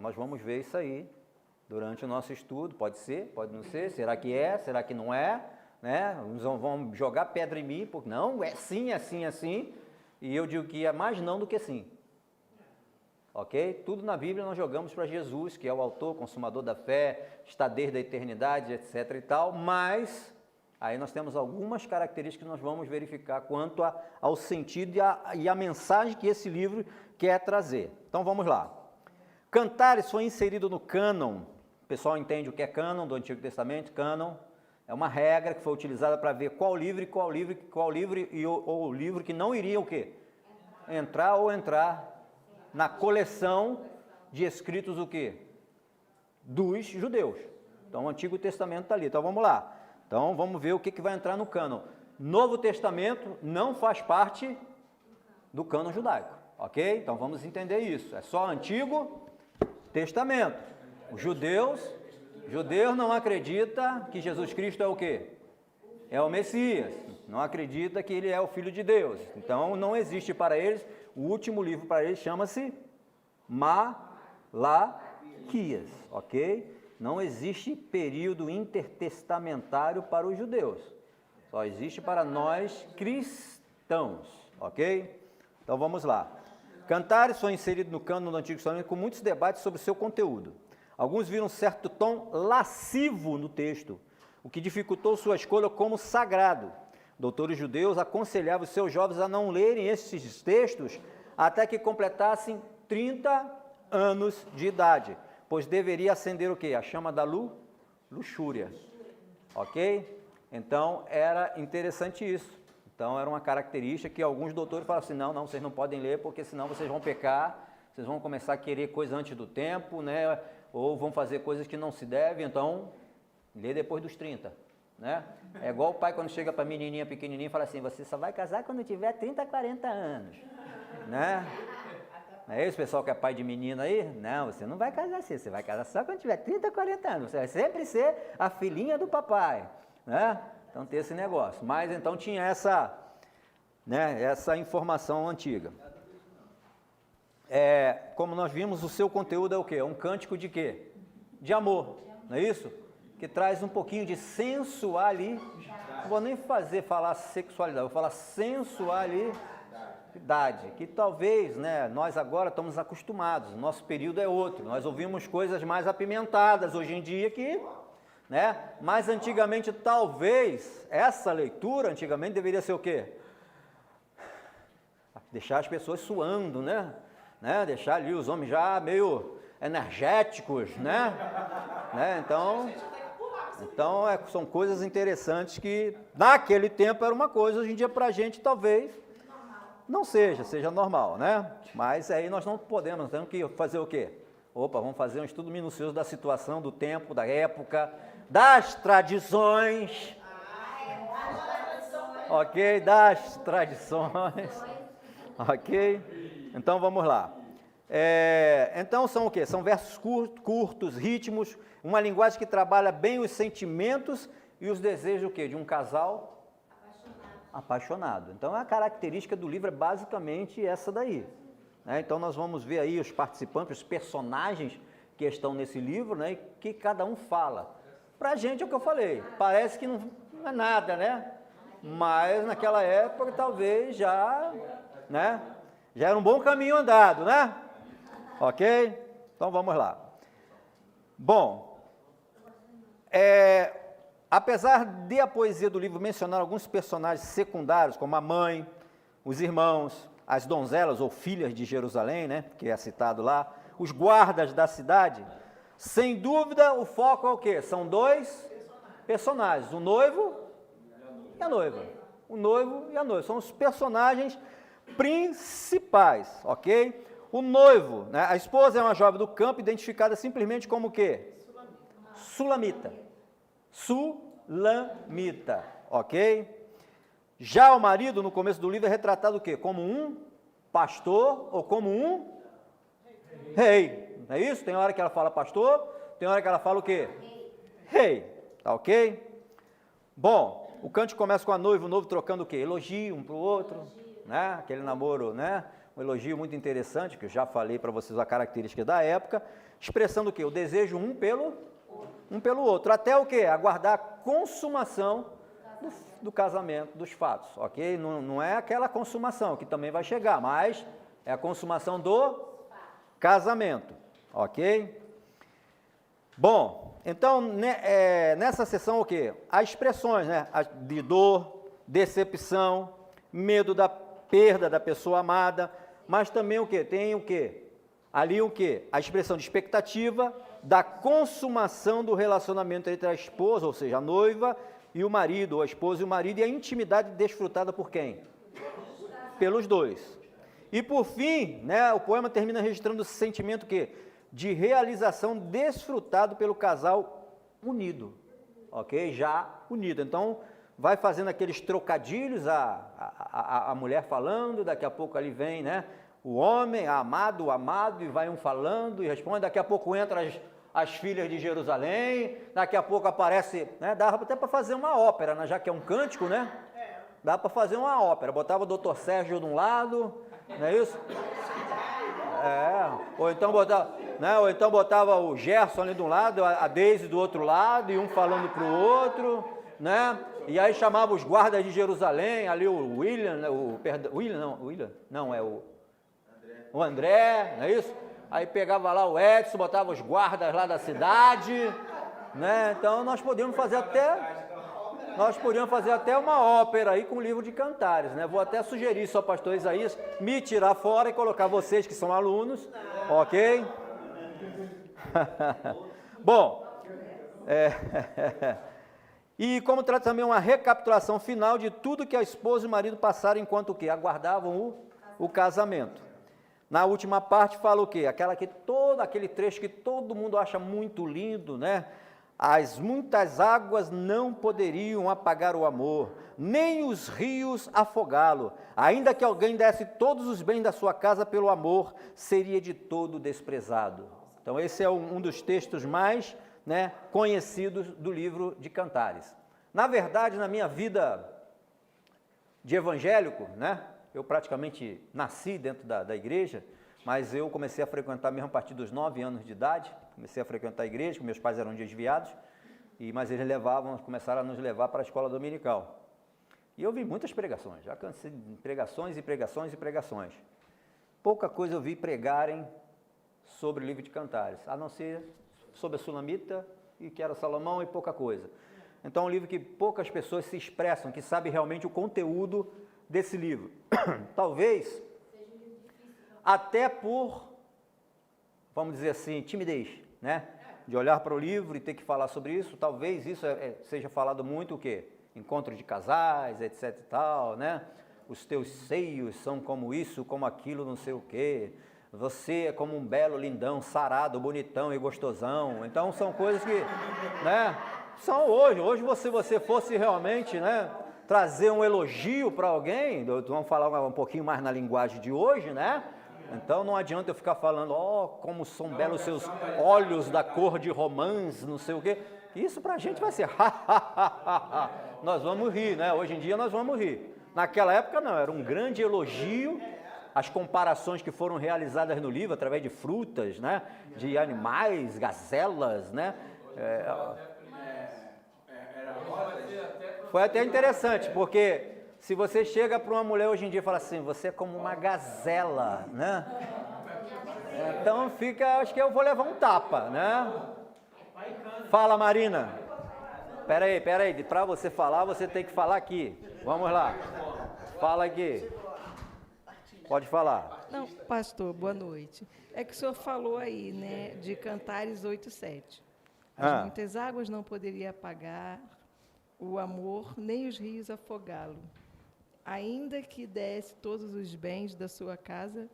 Então, nós vamos ver isso aí durante o nosso estudo. Pode ser, pode não ser. Será que é? Será que não é? Né? Uns vão jogar pedra em mim, porque não, é sim, assim, assim. E eu digo que é mais não do que sim. Ok? Tudo na Bíblia nós jogamos para Jesus, que é o autor, consumador da fé, está desde a eternidade, etc. e tal, mas aí nós temos algumas características que nós vamos verificar quanto ao sentido e a mensagem que esse livro quer trazer. Então vamos lá. Cantares foi inserido no cânon. O pessoal entende o que é cânon do Antigo Testamento? Cânon é uma regra que foi utilizada para ver qual livro ou o livro que não iria o quê? Entrar na coleção de escritos o quê? Dos judeus. Então o Antigo Testamento está ali. Então vamos lá. Então vamos ver o que vai entrar no cânon. Novo Testamento não faz parte do cânon judaico. Ok? Então vamos entender isso. É só Antigo Testamento. Os judeus não acreditam que Jesus Cristo é o quê? É o Messias. Não acredita que ele é o Filho de Deus. Então não existe para eles, o último livro para eles chama-se Malaquias. Ok? Não existe período intertestamentário para os judeus. Só existe para nós cristãos. Ok? Então vamos lá. Cantares foi inserido no cânon do Antigo Testamento com muitos debates sobre o seu conteúdo. Alguns viram um certo tom lascivo no texto, o que dificultou sua escolha como sagrado. Doutores judeus aconselhavam os seus jovens a não lerem esses textos até que completassem 30 anos de idade, pois deveria acender o quê? A chama da luxúria. Ok? Então, era interessante isso. Então, era uma característica que alguns doutores falavam assim, não, vocês não podem ler, porque senão vocês vão pecar, vocês vão começar a querer coisa antes do tempo, né? Ou vão fazer coisas que não se devem, então, lê depois dos 30, né? É igual o pai quando chega para a menininha pequenininha e fala assim, você só vai casar quando tiver 30, 40 anos, né? Não é isso, pessoal que é pai de menina aí? Não, você não vai casar assim, você vai casar só quando tiver 30, 40 anos, você vai sempre ser a filhinha do papai, né? Então tem esse negócio, mas então tinha essa, né, essa informação antiga. Como nós vimos, o seu conteúdo é o quê? É um cântico de quê? De amor, não é isso? Que traz um pouquinho de sensualidade, não vou nem falar sexualidade, vou falar sensualidade, que talvez, né, nós agora estamos acostumados, nosso período é outro, nós ouvimos coisas mais apimentadas hoje em dia que... né? Mas antigamente, talvez, essa leitura, antigamente, deveria ser o quê? Deixar as pessoas suando, né? Deixar ali os homens já meio energéticos, né? Então são coisas interessantes que, naquele tempo, era uma coisa, hoje em dia, para a gente, talvez, não seja normal, né? Mas aí nós não podemos, temos que fazer o quê? Vamos fazer um estudo minucioso da situação, do tempo, da época, das tradições, ok? Das tradições, ok? Então vamos lá. Então são o quê? São versos curtos, ritmos, uma linguagem que trabalha bem os sentimentos e os desejos o quê? De um casal apaixonado. Então a característica do livro é basicamente essa daí. Então nós vamos ver aí os participantes, os personagens que estão nesse livro, né? E que cada um fala. Pra gente é o que eu falei, parece que não é nada, né? Mas naquela época talvez já, né? Já era um bom caminho andado, né? Ok? Então vamos lá. Bom, apesar de a poesia do livro mencionar alguns personagens secundários, como a mãe, os irmãos, as donzelas ou filhas de Jerusalém, né? Que é citado lá, os guardas da cidade, sem dúvida o foco é o quê? São dois personagens, o noivo e a noiva. O noivo e a noiva, são os personagens principais, ok? O noivo, né? A esposa é uma jovem do campo, identificada simplesmente como o quê? Sulamita. Sulamita, ok? Já o marido, no começo do livro, é retratado o quê? Como um pastor ou como um rei. Não é isso? Tem hora que ela fala pastor, tem hora que ela fala o quê? Rei. Tá ok? Bom, o cântico começa com a noiva e o noivo trocando o quê? Elogio um para o outro, né? Aquele namoro, né? Um elogio muito interessante, que eu já falei para vocês a característica da época, expressando o quê? O desejo um pelo outro, até o quê? Aguardar a consumação do casamento, dos fatos, ok? Não é aquela consumação, que também vai chegar, mas é a consumação do casamento, ok? Bom, então, nessa sessão o quê? As expressões, né? De dor, decepção, medo da perda da pessoa amada, mas também o quê? Tem o quê? Ali o quê? A expressão de expectativa da consumação do relacionamento entre a esposa, ou seja, a noiva, e o marido, ou a esposa e o marido, e a intimidade desfrutada por quem? Pelos dois. E por fim, né, o poema termina registrando esse sentimento que de realização desfrutado pelo casal unido, ok? Já unido. Então, vai fazendo aqueles trocadilhos, a mulher falando, daqui a pouco ali vem, né, o homem, o amado, e vai um falando e responde, daqui a pouco entra as filhas de Jerusalém, daqui a pouco aparece, né, dá até para fazer uma ópera, né, já que é um cântico, né? Dá para fazer uma ópera, botava o doutor Sérgio de um lado, não é isso? Ou então botava o Gerson ali de um lado, a Deise do outro lado, e um falando para o outro, né? E aí chamava os guardas de Jerusalém, ali o o André, não é isso? Aí pegava lá o Edson, botava os guardas lá da cidade, né? Então nós podíamos fazer até uma ópera aí com o livro de Cantares, né? Vou até sugerir isso ao pastor Isaías, me tirar fora e colocar vocês que são alunos, ok? Bom, e como trata também uma recapitulação final de tudo que a esposa e o marido passaram enquanto o quê? Aguardavam o casamento. Na última parte fala o quê? Aquele trecho que todo mundo acha muito lindo, né? As muitas águas não poderiam apagar o amor, nem os rios afogá-lo. Ainda que alguém desse todos os bens da sua casa pelo amor, seria de todo desprezado. Então esse é um dos textos mais, né, conhecidos do livro de Cantares. Na verdade, na minha vida de evangélico, né, eu praticamente nasci dentro da igreja, mas eu comecei a frequentar mesmo a partir dos 9 anos de idade, comecei a frequentar a igreja, meus pais eram desviados, mas eles começaram a nos levar para a escola dominical. E eu vi muitas pregações, já cansei de pregações e pregações e pregações. Pouca coisa eu vi pregarem sobre o livro de Cantares, a não ser sobre a Sulamita, e que era Salomão, e pouca coisa. Então é um livro que poucas pessoas se expressam, que sabem realmente o conteúdo desse livro. Talvez até por, vamos dizer assim, timidez, né? De olhar para o livro e ter que falar sobre isso. Talvez isso seja falado muito o quê? Encontro de casais, etc e tal, né? Os teus seios são como isso, como aquilo, não sei o quê. Você é como um belo lindão, sarado, bonitão e gostosão. Então são coisas que, né? São hoje se você fosse realmente, né, trazer um elogio para alguém, vamos falar um pouquinho mais na linguagem de hoje, né? Então não adianta eu ficar falando, como são belos seus olhos da cor de romãs, não sei o quê. Isso para a gente vai ser, nós vamos rir, né? Hoje em dia nós vamos rir. Naquela época não, era um grande elogio, as comparações que foram realizadas no livro, através de frutas, né? De animais, gazelas, né? Foi até interessante, porque se você chega para uma mulher hoje em dia e fala assim, você é como uma gazela, né? Então acho que eu vou levar um tapa, né? Fala, Marina. Peraí, para você falar, você tem que falar aqui. Vamos lá. Fala aqui. Pode falar. Não, pastor, boa noite. É que o senhor falou aí, né, de Cantares 8:7. As muitas águas não poderiam apagar o amor, nem os rios afogá-lo. Ainda que desse todos os bens da sua casa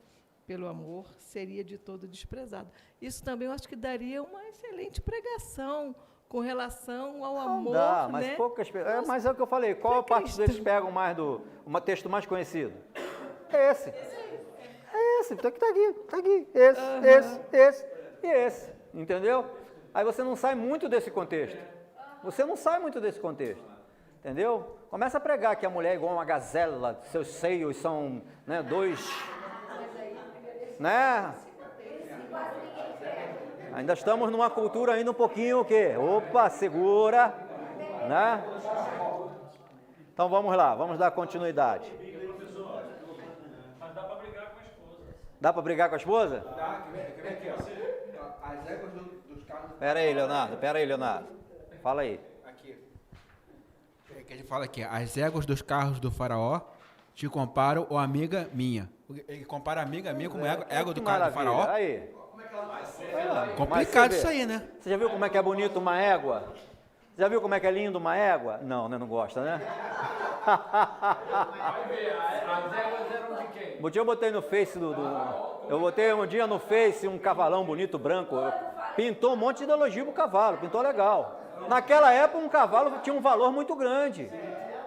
pelo amor, seria de todo desprezado. Isso também eu acho que daria uma excelente pregação com relação ao amor, dá, mas né? poucas pessoas. Mas é o que eu falei, qual parte deles pegam mais um texto mais conhecido? É esse. É esse, tá aqui. Esse e esse. Entendeu? Aí você não sai muito desse contexto. Entendeu? Começa a pregar que a mulher é igual uma gazela, seus seios são, né, né? Ainda estamos numa cultura ainda um pouquinho o quê? Opa, segura, né? Então vamos lá, vamos dar continuidade. Mas dá para brigar com a esposa. Dá para brigar com a esposa? Dá, quer ver aqui, ó. As éguas dos carros... Pera aí, Leonardo. Fala aí. Aqui. Que a gente fala aqui, as éguas dos carros do faraó te comparam ou amiga minha. Ele compara amiga minha como égua do carro do faraó. Aí. Complicado isso aí, né? Você já viu como é que é bonito uma égua? Já viu como é que é lindo uma égua? Não, né? Não gosta, né? Vai ver, as éguas eram de quem? Um dia eu botei no Face eu botei um dia no Face um cavalão bonito, branco. Pintou um monte de elogio pro cavalo, pintou legal. Naquela época um cavalo tinha um valor muito grande.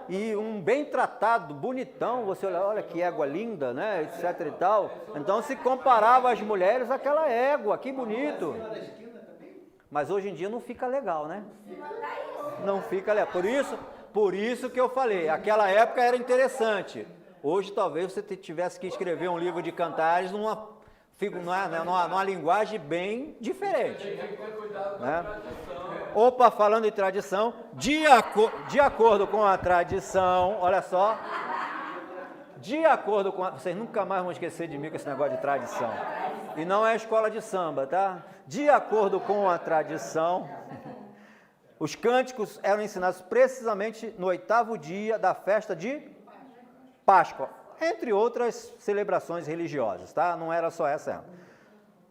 E um bem tratado, bonitão, você olha que égua linda, né, etc e tal. Então se comparava as mulheres àquela égua, que bonito. Mas hoje em dia não fica legal, né? Não fica legal. Por isso que eu falei, aquela época era interessante. Hoje talvez você tivesse que escrever um livro de cantares numa linguagem bem diferente. Né? Opa, falando em tradição, de acordo com a tradição, olha só, vocês nunca mais vão esquecer de mim com esse negócio de tradição. E não é escola de samba, tá? De acordo com a tradição, os cânticos eram ensinados precisamente no 8º dia da festa de Páscoa, entre outras celebrações religiosas, tá? Não era só essa.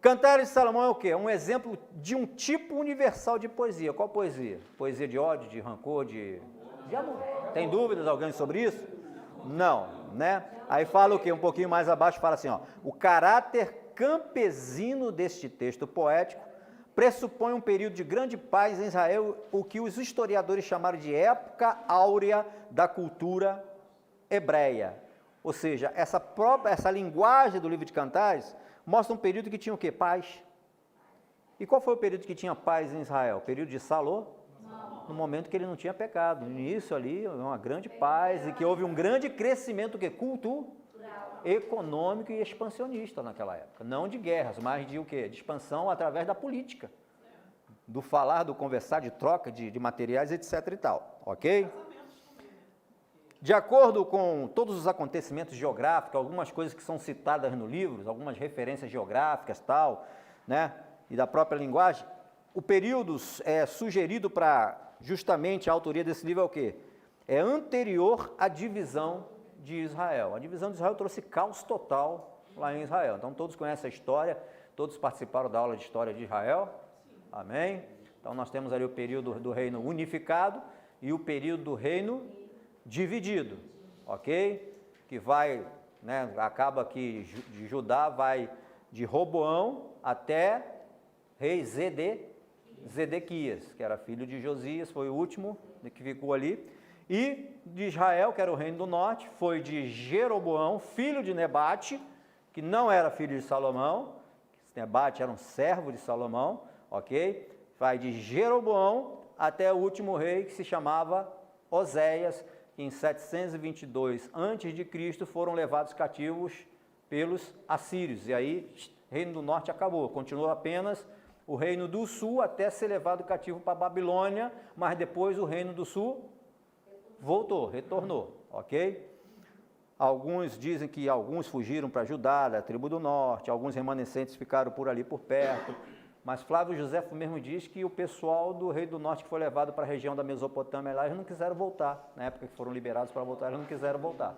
Cantares de Salomão é o quê? Um exemplo de um tipo universal de poesia. Qual poesia? Poesia de ódio, de rancor, de amor. Tem dúvidas alguém sobre isso? Não, né? Aí fala o quê? Um pouquinho mais abaixo fala assim, ó, o caráter campesino deste texto poético pressupõe um período de grande paz em Israel, o que os historiadores chamaram de época áurea da cultura hebreia. Ou seja, essa linguagem do livro de Cantares mostra um período que tinha o quê? Paz. E qual foi o período que tinha paz em Israel? O período de Salô? No momento que ele não tinha pecado. No início ali, uma grande paz e que houve um grande crescimento o quê? Cultural, econômico e expansionista naquela época. Não de guerras, mas de o quê? De expansão através da política. Do falar, do conversar, de troca de materiais, etc e tal. Ok? De acordo com todos os acontecimentos geográficos, algumas coisas que são citadas no livro, algumas referências geográficas, tal, né, e da própria linguagem, o período sugerido para justamente a autoria desse livro é o quê? É anterior à divisão de Israel. A divisão de Israel trouxe caos total lá em Israel. Então todos conhecem a história, todos participaram da aula de história de Israel. Amém? Então nós temos ali o período do reino unificado e o período do reino dividido, ok? Que vai, né, acaba que de Judá vai de Roboão até rei Zedequias, que era filho de Josias, foi o último que ficou ali, e de Israel, que era o reino do norte, foi de Jeroboão, filho de Nebate, que não era filho de Salomão, Nebate era um servo de Salomão, ok? Vai de Jeroboão até o último rei, que se chamava Oséias, que em 722 a.C. foram levados cativos pelos assírios. E aí, o reino do norte acabou, continuou apenas o reino do sul até ser levado cativo para a Babilônia, mas depois o reino do sul retornou, ok? Alguns dizem que alguns fugiram para Judá, da tribo do norte, alguns remanescentes ficaram por ali por perto, mas Flávio Josefo mesmo diz que o pessoal do Reino do Norte que foi levado para a região da Mesopotâmia lá, eles não quiseram voltar. Na época que foram liberados para voltar, eles não quiseram voltar.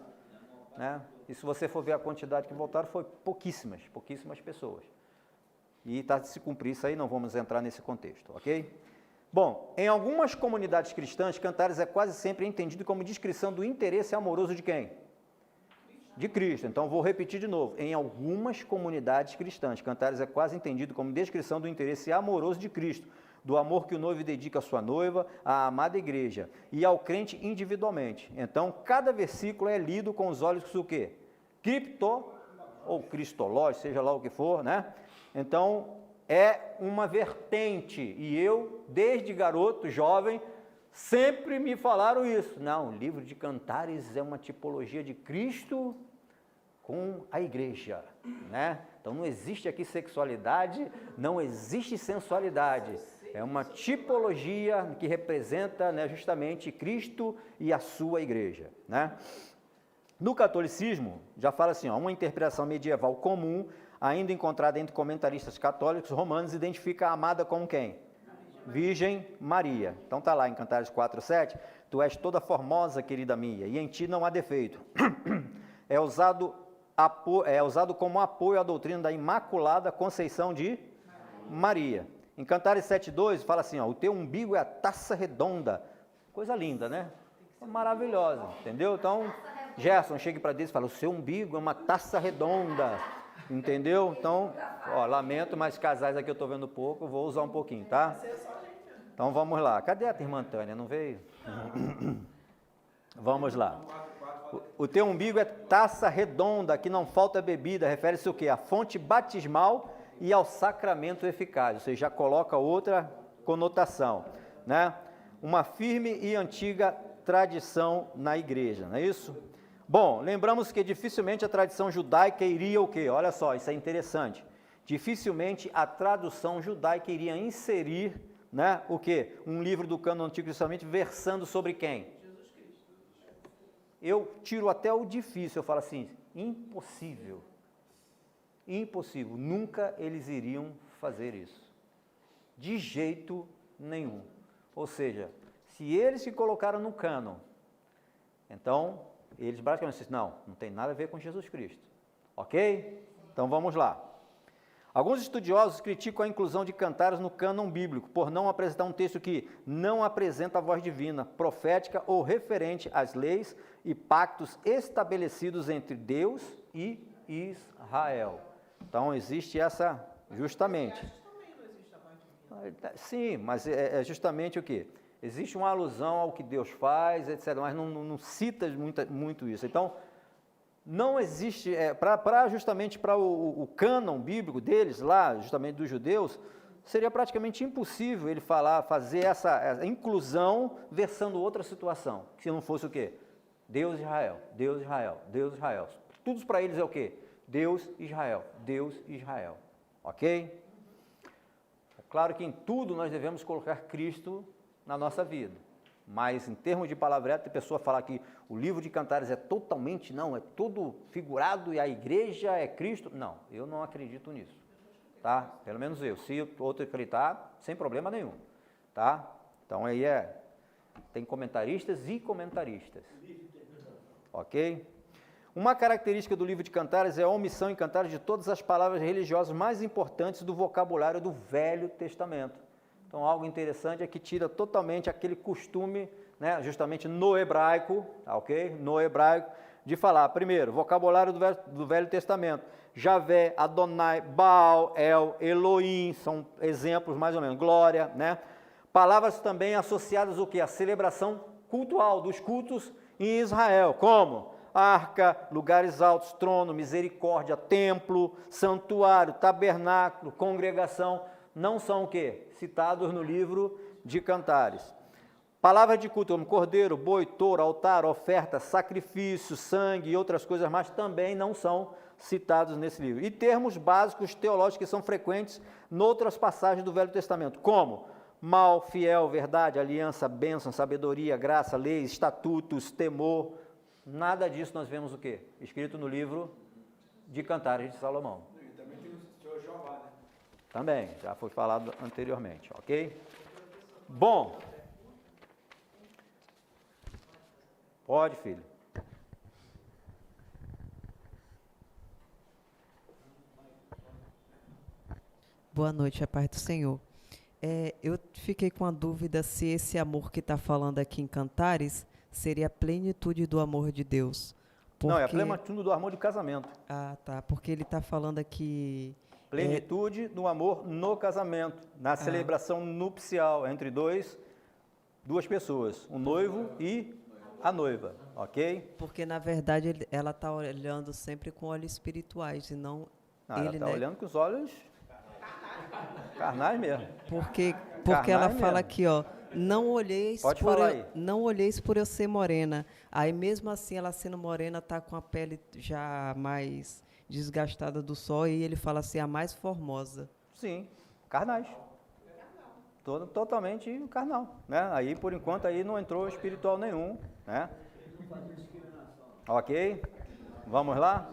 Né? E se você for ver a quantidade que voltaram, foi pouquíssimas pessoas. E está de se cumprir isso aí, não vamos entrar nesse contexto, ok? Bom, em algumas comunidades cristãs, Cantares é quase sempre entendido como descrição do interesse amoroso de quem? De Cristo. Então, vou repetir de novo. Em algumas comunidades cristãs, Cantares é quase entendido como descrição do interesse amoroso de Cristo, do amor que o noivo dedica à sua noiva, à amada igreja, e ao crente individualmente. Então, cada versículo é lido com os olhos do quê? Cripto, ou cristológico, seja lá o que for, né? Então, é uma vertente, e eu, desde garoto, jovem, sempre me falaram isso. Não, o livro de Cantares é uma tipologia de Cristo com a igreja, né? Então não existe aqui sexualidade, não existe sensualidade. É uma tipologia que representa, né, justamente Cristo e a sua igreja, né? No catolicismo, já fala assim, ó, uma interpretação medieval comum, ainda encontrada entre comentaristas católicos romanos, identifica a amada como quem? Virgem Maria. Então está lá em Cantares 4:7, tu és toda formosa, querida minha, e em ti não há defeito. É usado como apoio à doutrina da Imaculada Conceição de Maria. Em Cantares 7:2 fala assim, ó, o teu umbigo é a taça redonda. Coisa linda, né? Maravilhosa, entendeu? Então, Gerson, chega para Deus e fala, o seu umbigo é uma taça redonda, entendeu? Então, ó, lamento, mas casais aqui eu estou vendo pouco, vou usar um pouquinho, tá? Então, vamos lá. Cadê a irmã Tânia? Não veio? Vamos lá. O teu umbigo é taça redonda, que não falta bebida, refere-se o quê? À fonte batismal e ao sacramento eficaz, ou seja, já coloca outra conotação, né? Uma firme e antiga tradição na igreja, não é isso? Bom, lembramos que dificilmente a tradição judaica iria o quê? Olha só, isso é interessante. Dificilmente a tradução judaica iria inserir, né, o quê? Um livro do cânon Antigo Testamento versando sobre quem? Jesus Cristo. Eu tiro até o difícil, eu falo assim, impossível. Impossível, nunca eles iriam fazer isso. De jeito nenhum. Ou seja, se eles se colocaram no cânon, então eles basicamente disseram, não tem nada a ver com Jesus Cristo. Ok? Então vamos lá. Alguns estudiosos criticam a inclusão de cantares no cânon bíblico, por não apresentar um texto que não apresenta a voz divina, profética ou referente às leis e pactos estabelecidos entre Deus e Israel. Então existe essa, justamente. Sim, mas é justamente o quê? Existe uma alusão ao que Deus faz, etc., mas não cita muito isso. Então, não existe, justamente para o cânon bíblico deles, lá, justamente dos judeus, seria praticamente impossível ele fazer essa inclusão versando outra situação, se não fosse o quê? Deus, Israel, Deus, Israel, Deus, Israel. Tudo para eles é o quê? Deus, Israel, Deus, Israel. Ok? É claro que em tudo nós devemos colocar Cristo na nossa vida, mas em termos de palavreado, a pessoa fala que o livro de Cantares é totalmente, não, é todo figurado e a igreja é Cristo. Não, eu não acredito nisso, tá? Pelo menos eu. Se outro acreditar, sem problema nenhum, tá? Então aí tem comentaristas e comentaristas, ok? Uma característica do livro de Cantares é a omissão em Cantares de todas as palavras religiosas mais importantes do vocabulário do Velho Testamento. Então, algo interessante é que tira totalmente aquele costume, né, justamente no hebraico, ok? No hebraico, de falar, primeiro, vocabulário do Velho Testamento. Javé, Adonai, Baal, El, Elohim, são exemplos mais ou menos, glória, né? Palavras também associadas ao quê? A celebração cultual, dos cultos em Israel, como arca, lugares altos, trono, misericórdia, templo, santuário, tabernáculo, congregação, não são o quê? Citados no livro de Cantares. Palavras de culto como cordeiro, boi, touro, altar, oferta, sacrifício, sangue e outras coisas mais também não são citados nesse livro. E termos básicos teológicos que são frequentes em outras passagens do Velho Testamento, como mal, fiel, verdade, aliança, bênção, sabedoria, graça, leis, estatutos, temor. Nada disso nós vemos o quê? Escrito no livro de Cantares de Salomão. E também tem o Senhor Jeová, né? Também, já foi falado anteriormente, ok? Bom. Pode, filho. Boa noite, a paz do Senhor. Eu fiquei com a dúvida se esse amor que está falando aqui em Cantares seria a plenitude do amor de Deus. Não, é a plenitude do amor do casamento. Ah, tá, porque ele está falando aqui... Plenitude do amor no casamento, na celebração nupcial entre duas pessoas, o noivo e a noiva, ok? Porque, na verdade, ela está olhando sempre com olhos espirituais e não... Ela está olhando com os olhos carnais mesmo. Porque Carnais ela mesmo. fala aqui, ó, não olheis por eu ser morena. Aí mesmo assim, ela sendo morena, tá com a pele já mais desgastada do sol, e ele fala assim, a mais formosa. Sim, carnais. Totalmente carnal, né? Aí, por enquanto, aí não entrou espiritual nenhum, né? Ok? Vamos lá?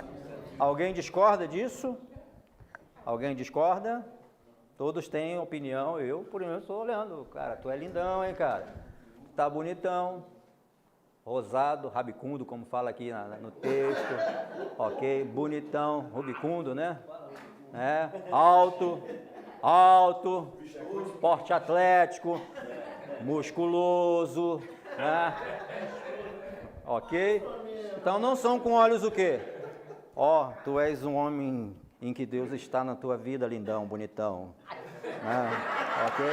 Alguém discorda disso? Alguém discorda? Todos têm opinião, eu, por exemplo, estou olhando. Cara, tu é lindão, hein, cara? Tá bonitão, rosado, rabicundo, como fala aqui no texto, ok? Bonitão, rubicundo, né? Alto, porte atlético, musculoso, né? Ok? Então não são com olhos o quê? Ó, tu és um homem em que Deus está na tua vida, lindão, bonitão. Né? Ok?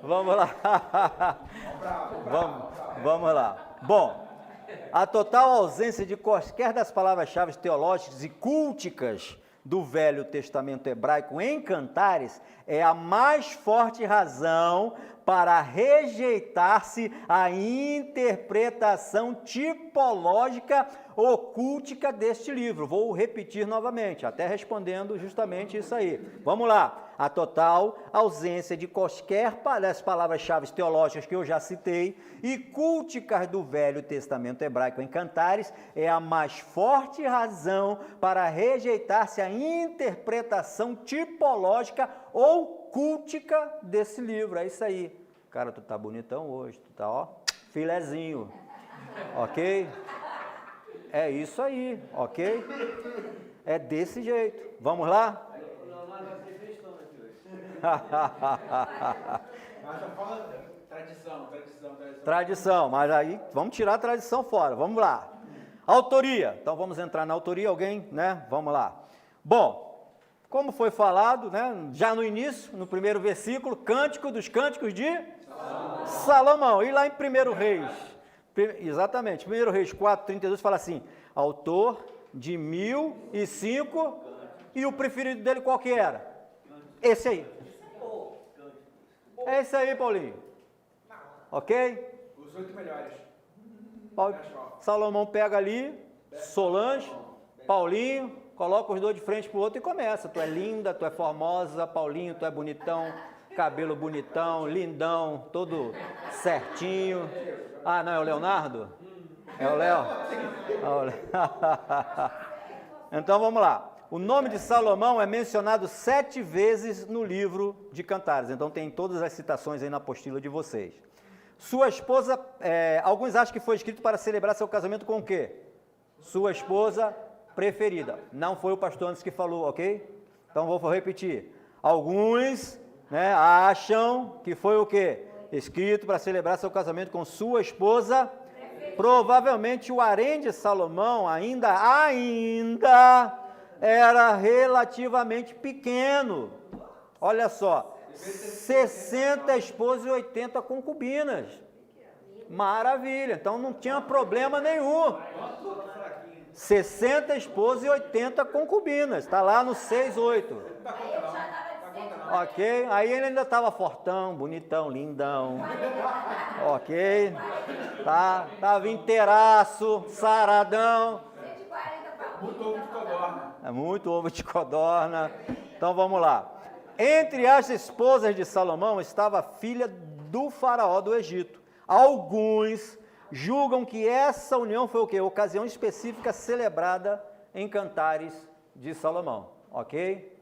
Vamos lá. Vamos lá. Bom, a total ausência de quaisquer das palavras-chave teológicas e culticas do Velho Testamento hebraico em Cantares é a mais forte razão para rejeitar-se a interpretação tipológica ocúltica deste livro. Vou repetir novamente, até respondendo justamente isso aí. Vamos lá. A total ausência de quaisquer das palavras-chave teológicas que eu já citei e culticas do Velho Testamento hebraico em Cantares é a mais forte razão para rejeitar-se a interpretação tipológica ou cultica desse livro. É isso aí. Cara, tu tá bonitão hoje, tu tá, ó, filezinho, ok? É isso aí, ok? É desse jeito. Vamos lá? Mas já fala tradição. Tradição, mas aí vamos tirar a tradição fora, vamos lá. Autoria, então vamos entrar na autoria, alguém, né? Vamos lá. Bom, como foi falado, né? Já no início, no primeiro versículo, Cântico dos Cânticos de Salomão. E lá em 1 Reis, exatamente, 1 Reis 4:32 fala assim, autor de 1005, e o preferido dele qual que era? Esse aí. É esse aí, Paulinho. Ok? Os 8 melhores. Salomão pega ali, Solange, Paulinho, coloca os dois de frente pro outro e começa. Tu é linda, tu é formosa, Paulinho, tu é bonitão, cabelo bonitão, lindão, todo certinho. Ah, não, é o Leonardo? É o Léo? Então vamos lá. O nome de Salomão é mencionado 7 vezes no livro de Cantares. Então tem todas as citações aí na apostila de vocês. Sua esposa, alguns acham que foi escrito para celebrar seu casamento com o quê? Sua esposa preferida. Não foi o pastor antes que falou, ok? Então vou repetir. Alguns, né, acham que foi o quê? Escrito para celebrar seu casamento com sua esposa preferida. Provavelmente o harém de Salomão ainda era relativamente pequeno. Olha só, 60 esposas e 80 concubinas. Maravilha, então não tinha problema nenhum. 60 esposas e 80 concubinas, está lá no 6:8. Ok, aí ele ainda estava fortão, bonitão, lindão. Ok, estava inteiraço, saradão. Muito ovo de codorna. É muito ovo de codorna. Então vamos lá. Entre as esposas de Salomão estava a filha do faraó do Egito. Alguns julgam que essa união foi o quê? Ocasião específica celebrada em Cantares de Salomão. Ok?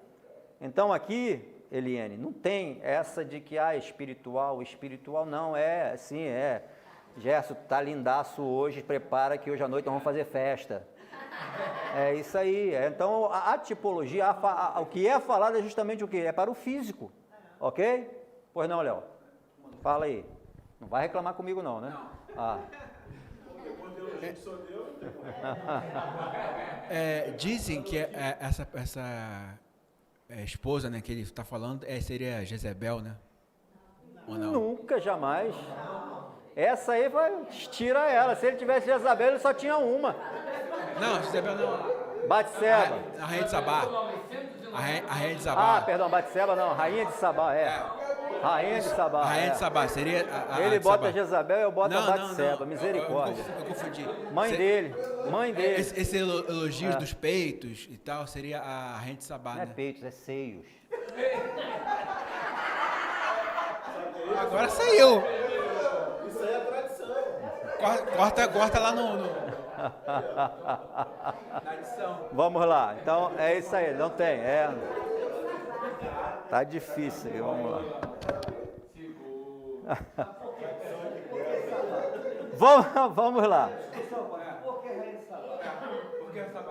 Então aqui, Eliane, não tem essa de que espiritual não, sim, Gerson, tá lindaço hoje, prepara que hoje à noite nós vamos fazer festa. É isso aí. Então, a tipologia, o que é falado é justamente o quê? É para o físico. Ok? Pois não, Léo? Fala aí. Não vai reclamar comigo não, né? Dizem que essa esposa, né, que ele está falando, seria Jezebel, né? Ou não? Nunca, jamais. Essa aí tira ela. Se ele tivesse Jezabel, ele só tinha uma. Não, Jezebel não. Batseba. A rainha de Sabá. A rainha de Sabá. Ah, perdão, Batseba não, rainha de Sabá, Rainha de Sabá. A rainha de Sabá seria a Ele de bota Sabá. Jezabel e eu boto a Não, Batseba, não. misericórdia. Eu confundi. Mãe dele. Esse elogios dos peitos e tal seria a rainha de Sabá, Não é né? peitos, é seios. Agora saiu. Isso aí é tradição. Corta lá no... Na edição. Vamos lá, então é isso aí, não tem, tá difícil, vamos lá. Vamos lá. Por que Sabá?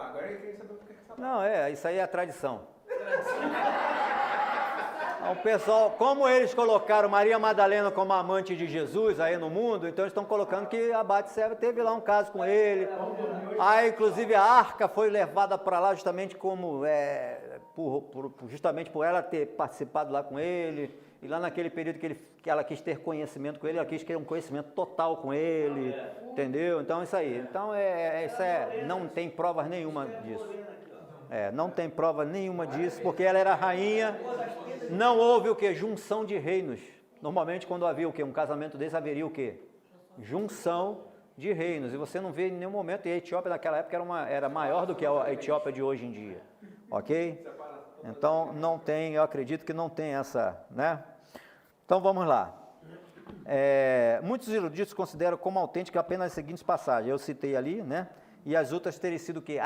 Agora eu queria saber por que Sabá. Não, isso aí é a tradição. O pessoal, como eles colocaram Maria Madalena como amante de Jesus aí no mundo, então eles estão colocando que a Batseba teve lá um caso com ele. Aí, inclusive, a arca foi levada para lá justamente como, justamente por ela ter participado lá com ele. E lá naquele período que ela quis ter conhecimento com ele, ela quis ter um conhecimento total com ele, entendeu? Então, isso aí. Então, não tem provas nenhuma disso. Não tem prova nenhuma disso, porque ela era rainha. Não houve o quê? Junção de reinos. Normalmente, quando havia o quê? Um casamento desse, haveria o quê? Junção de reinos. E você não vê em nenhum momento, e a Etiópia naquela época era maior do que a Etiópia de hoje em dia. Ok? Então, não tem, eu acredito que não tem essa, né? Então, vamos lá. Muitos eruditos consideram como autêntica apenas as seguintes passagens. Eu citei ali, né? E as outras teriam sido o quê?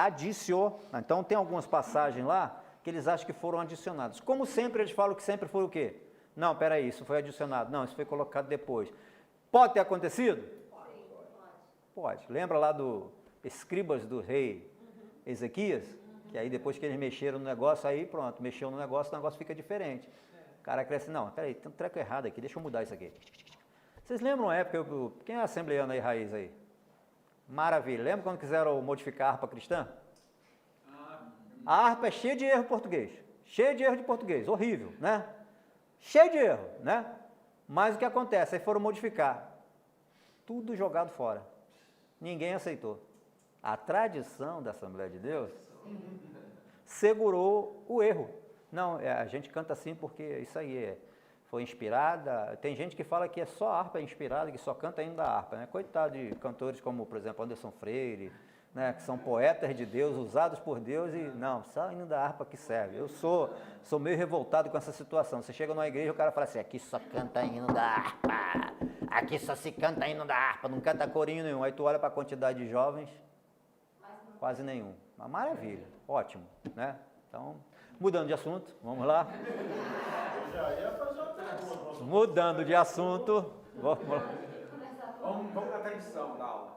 Então, tem algumas passagens lá que eles acham que foram adicionadas. Como sempre, eles falam que sempre foi o quê? Não, peraí, isso foi adicionado. Não, isso foi colocado depois. Pode ter acontecido? Pode. Lembra lá do escribas do rei Ezequias? Que aí depois que eles mexeram no negócio, aí pronto, mexeu no negócio, o negócio fica diferente. O cara cresce, não, peraí, tem um treco errado aqui, deixa eu mudar isso aqui. Vocês lembram uma época, quem é assembleano aí, raiz aí? Maravilha. Lembra quando quiseram modificar a harpa cristã? A harpa é cheia de erro português. Cheia de erro de português. Horrível, né? Cheio de erro, né? Mas o que acontece? Aí foram modificar. Tudo jogado fora. Ninguém aceitou. A tradição da Assembleia de Deus segurou o erro. Não, a gente canta assim porque isso aí foi inspirada. Tem gente que fala que é só a harpa inspirada, que só canta hino da harpa, né? Coitado de cantores como, por exemplo, Anderson Freire, né? Que são poetas de Deus, usados por Deus, e não, só hino da harpa que serve. Eu sou meio revoltado com essa situação. Você chega numa igreja, o cara fala assim, aqui só canta hino da harpa, aqui só se canta hino da harpa, não canta corinho nenhum. Aí tu olha para a quantidade de jovens, quase nenhum. Uma maravilha, ótimo, né? Então, mudando de assunto, vamos lá. Mudando de assunto, vamos lá. Vamos para a tradição da aula.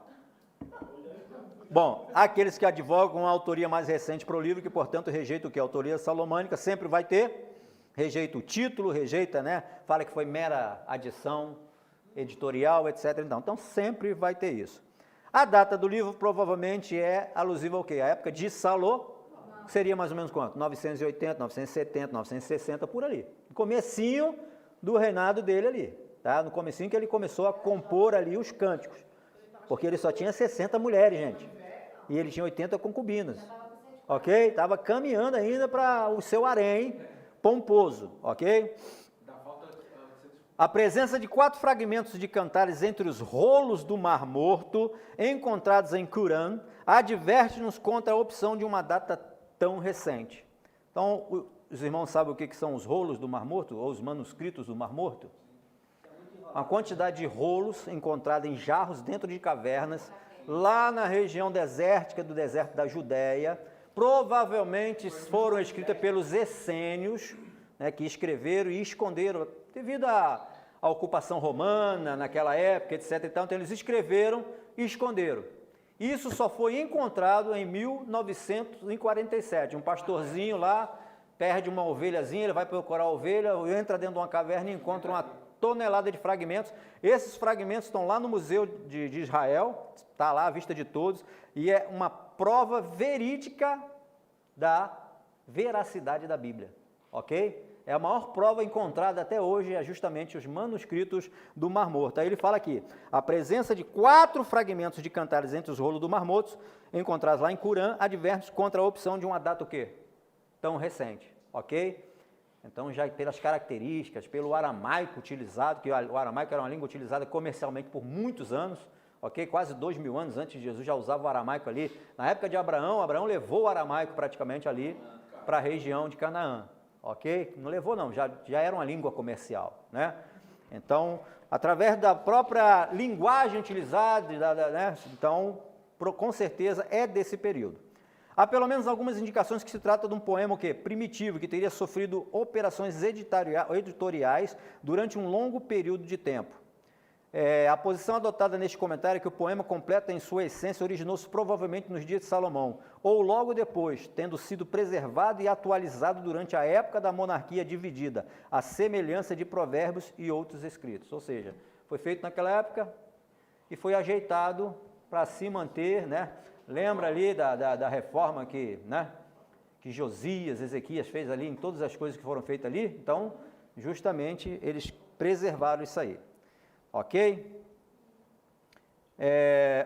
Bom, aqueles que advogam a autoria mais recente para o livro, que portanto rejeita o que? A autoria salomônica, sempre vai ter, rejeita o título, rejeita, né? Fala que foi mera adição editorial, etc. Então sempre vai ter isso. A data do livro provavelmente é alusiva ao quê? A época de Salomão, seria mais ou menos quanto? 980, 970, 960, por ali. No comecinho do reinado dele ali, tá? No comecinho que ele começou a compor ali os cânticos. Porque ele só tinha 60 mulheres, gente. E ele tinha 80 concubinas. Ok? Estava caminhando ainda para o seu harém pomposo. Ok? A presença de 4 fragmentos de cantares entre os rolos do Mar Morto, encontrados em Qumran, adverte-nos contra a opção de uma data tão recente. Então, os irmãos sabem o que são os rolos do Mar Morto, ou os manuscritos do Mar Morto? Uma quantidade de rolos encontrados em jarros dentro de cavernas, lá na região desértica do deserto da Judéia, provavelmente foram escritas pelos essênios, né, que escreveram e esconderam, devido à ocupação romana naquela época, etc. Então, eles escreveram e esconderam. Isso só foi encontrado em 1947. Um pastorzinho lá perde uma ovelhazinha, ele vai procurar a ovelha, entra dentro de uma caverna e encontra uma tonelada de fragmentos. Esses fragmentos estão lá no Museu de Israel, está lá à vista de todos, e é uma prova verídica da veracidade da Bíblia, ok? É a maior prova encontrada até hoje, é justamente os manuscritos do Mar Morto. Aí ele fala aqui, a presença de 4 fragmentos de cantares entre os rolos do Mar Morto, encontrados lá em Qumran, adverte contra a opção de uma data o quê? Tão recente, ok? Então, já pelas características, pelo aramaico utilizado, que o aramaico era uma língua utilizada comercialmente por muitos anos, ok? Quase 2000 anos antes de Jesus já usava o aramaico ali. Na época de Abraão, Abraão levou o aramaico praticamente ali para a região de Canaã, ok? Não levou não, já era uma língua comercial, né? Então, através da própria linguagem utilizada, né? Então, com certeza é desse período. Há pelo menos algumas indicações que se trata de um poema o quê? Primitivo, que teria sofrido operações editoriais durante um longo período de tempo. A posição adotada neste comentário é que o poema completo em sua essência originou-se provavelmente nos dias de Salomão, ou logo depois, tendo sido preservado e atualizado durante a época da monarquia dividida, à semelhança de provérbios e outros escritos. Ou seja, foi feito naquela época e foi ajeitado para se manter, né? Lembra ali da reforma que Josias, Ezequias fez ali, em todas as coisas que foram feitas ali? Então, justamente, eles preservaram isso aí. Ok?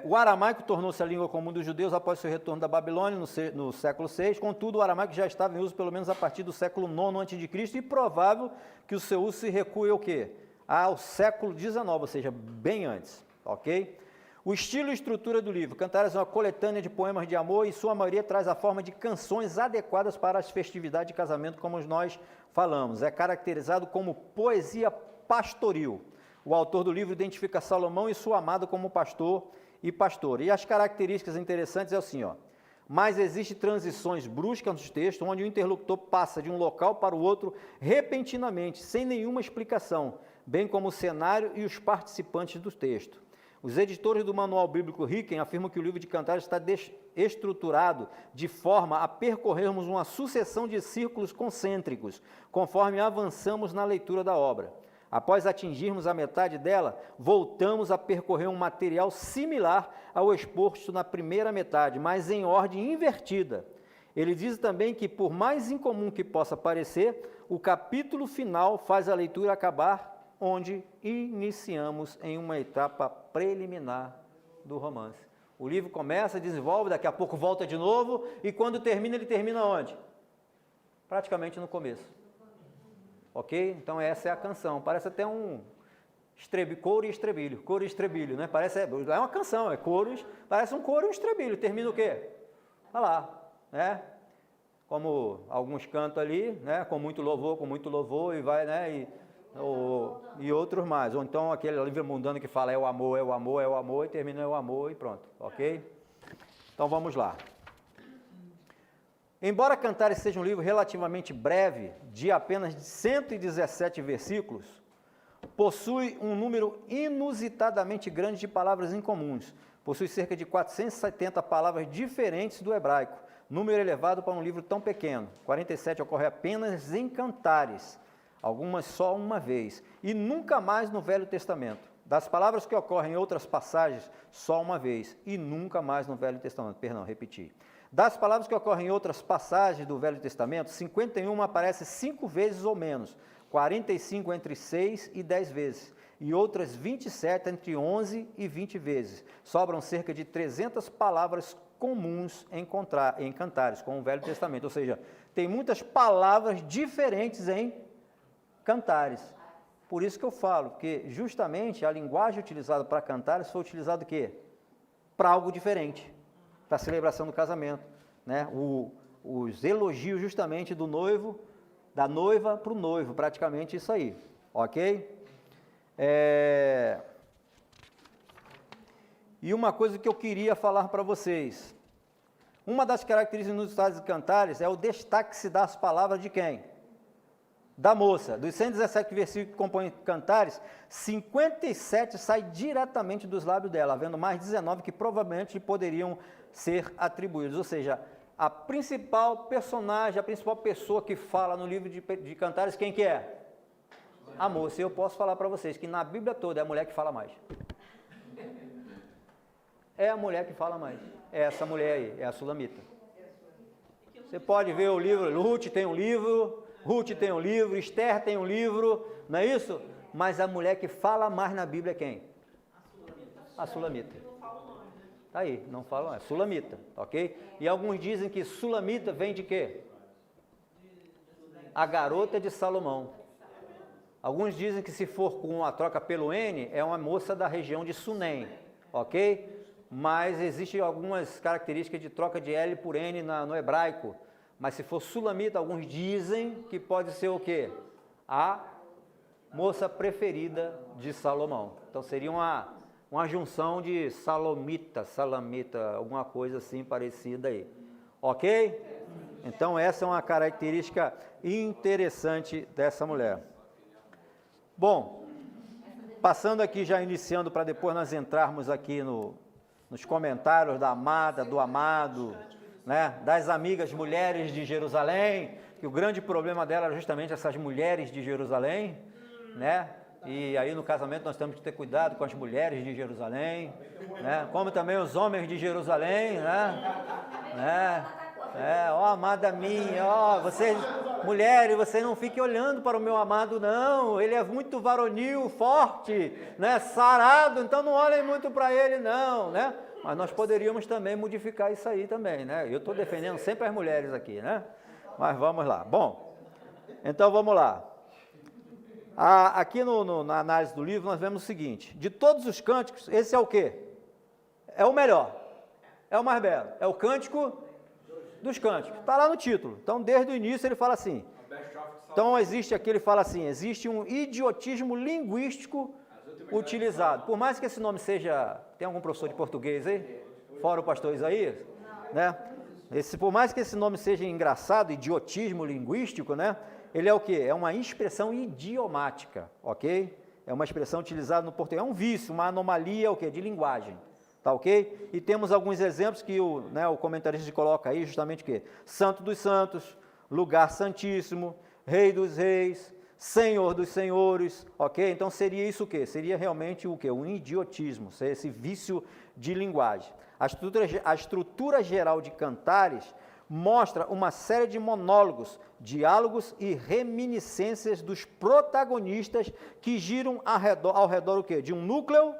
O aramaico tornou-se a língua comum dos judeus após seu retorno da Babilônia no século VI, contudo, o aramaico já estava em uso pelo menos a partir do século IX a.C. e provável que o seu uso se recue ao quê? Ao século XIX, ou seja, bem antes. Ok? O estilo e estrutura do livro. Cantares é uma coletânea de poemas de amor e sua maioria traz a forma de canções adequadas para as festividades de casamento, como nós falamos. É caracterizado como poesia pastoril. O autor do livro identifica Salomão e sua amada como pastor e pastora. E as características interessantes é assim, ó. Mas existem transições bruscas nos textos, onde o interlocutor passa de um local para o outro repentinamente, sem nenhuma explicação, bem como o cenário e os participantes do texto. Os editores do Manual Bíblico Ricken afirmam que o livro de Cantares está estruturado de forma a percorrermos uma sucessão de círculos concêntricos, conforme avançamos na leitura da obra. Após atingirmos a metade dela, voltamos a percorrer um material similar ao exposto na primeira metade, mas em ordem invertida. Ele diz também que, por mais incomum que possa parecer, o capítulo final faz a leitura acabar onde iniciamos em uma etapa preliminar do romance. O livro começa, desenvolve, daqui a pouco volta de novo, e quando termina, ele termina onde? Praticamente no começo. Ok? Então essa é a canção. Parece até um coro e estribilho, né? Parece, é uma canção, é coros, parece um coro e um estribilho. Termina o quê? Olha lá, né? Como alguns cantam ali, né? Com muito louvor, e vai, né? E outros mais, ou então aquele livro mundano que fala é o amor, e termina é o amor e pronto, ok? Então vamos lá. Embora Cantares seja um livro relativamente breve, de apenas 117 versículos, possui um número inusitadamente grande de palavras incomuns, possui cerca de 470 palavras diferentes do hebraico, número elevado para um livro tão pequeno. 47 ocorre apenas em Cantares, algumas só uma vez, e nunca mais no Velho Testamento. Das palavras que ocorrem em outras passagens, só uma vez, e nunca mais no Velho Testamento. Perdão, repeti. Das palavras que ocorrem em outras passagens do Velho Testamento, 51 aparecem 5 vezes ou menos, 45 entre 6 e 10 vezes, e outras 27 entre 11 e 20 vezes. Sobram cerca de 300 palavras comuns em Cantares, com o Velho Testamento, ou seja, tem muitas palavras diferentes em Cantares. Por isso que eu falo que justamente a linguagem utilizada para Cantares foi utilizada o quê? Para algo diferente, para a celebração do casamento, né? Os elogios justamente do noivo, da noiva para o noivo, praticamente isso aí, ok? E uma coisa que eu queria falar para vocês, uma das características inusitadas de Cantares é o destaque que se dá às palavras de quem? Da moça. Dos 117 versículos que compõem Cantares, 57 saem diretamente dos lábios dela, havendo mais 19 que provavelmente poderiam ser atribuídos. Ou seja, a principal personagem, a principal pessoa que fala no livro de Cantares, quem que é? A moça. E eu posso falar para vocês que na Bíblia toda é a mulher que fala mais. É a mulher que fala mais. É essa mulher aí, é a Sulamita. Você pode ver o livro, Ruth tem um livro, Esther tem um livro, não é isso? Mas a mulher que fala mais na Bíblia é quem? A Sulamita. Tá aí, não falam, é Sulamita, ok? E alguns dizem que Sulamita vem de quê? a garota de Salomão. Alguns dizem que se for com a troca pelo N, é uma moça da região de Sunem, ok? Mas existem algumas características de troca de L por N no hebraico. Mas se for sulamita, alguns dizem que pode ser o quê? A moça preferida de Salomão. Então seria uma junção de salamita, alguma coisa assim parecida aí. Ok? Então essa é uma característica interessante dessa mulher. Bom, passando aqui, já iniciando para depois nós entrarmos aqui nos comentários da amada, do amado, né, das amigas mulheres de Jerusalém, que o grande problema dela era justamente essas mulheres de Jerusalém, né? E aí no casamento nós temos que ter cuidado com as mulheres de Jerusalém, né? Como também os homens de Jerusalém, né? Ó amada minha, ó, vocês, mulheres, vocês não fiquem olhando para o meu amado não, ele é muito varonil, forte, né? Sarado, então não olhem muito para ele não, né? Mas nós poderíamos também modificar isso aí também, né? Eu estou defendendo sempre as mulheres aqui, né? Mas vamos lá. Bom, então vamos lá. Aqui na análise do livro nós vemos o seguinte: de todos os cânticos, esse é o quê? É o melhor, é o mais belo, é o cântico dos cânticos. Está lá no título. Então, desde o início ele fala assim. Então, existe aqui, ele fala assim, existe um idiotismo linguístico utilizado. Por mais que esse nome seja... Tem algum professor de português aí? Fora o pastor Isaías? Né? Por mais que esse nome seja engraçado, idiotismo linguístico, né? Ele é o quê? É uma expressão idiomática, ok? É uma expressão utilizada no português. É um vício, uma anomalia, o quê? De linguagem. Tá ok? E temos alguns exemplos que o comentarista coloca aí, justamente o quê? Santo dos santos, lugar santíssimo, rei dos reis, senhor dos senhores, ok? Então seria isso o quê? Seria realmente o quê? Um idiotismo, seria esse vício de linguagem. A estrutura geral de Cantares mostra uma série de monólogos, diálogos e reminiscências dos protagonistas que giram ao redor o quê? De um núcleo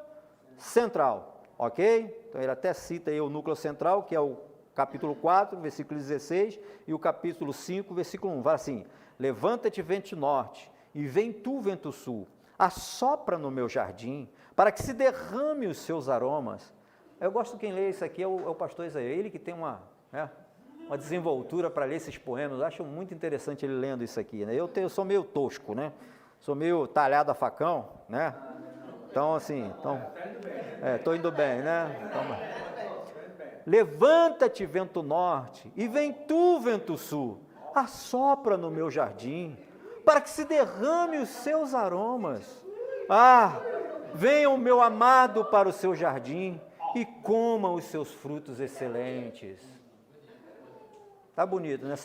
central. Ok? Então ele até cita aí o núcleo central, que é o capítulo 4, versículo 16, e o capítulo 5, versículo 1. Fala assim: levanta-te, vento norte, e vem tu, vento sul, assopra no meu jardim, para que se derrame os seus aromas. Eu gosto quem lê isso aqui, é o pastor Isaías, ele que tem uma desenvoltura para ler esses poemas. Eu acho muito interessante ele lendo isso aqui, né? Eu sou meio tosco, né? Sou meio talhado a facão, né? Então, assim, estou indo bem, né? Levanta-te, vento norte, e vem tu, vento sul, assopra no meu jardim, para que se derrame os seus aromas. Venha o meu amado para o seu jardim e coma os seus frutos excelentes. Tá bonito, né?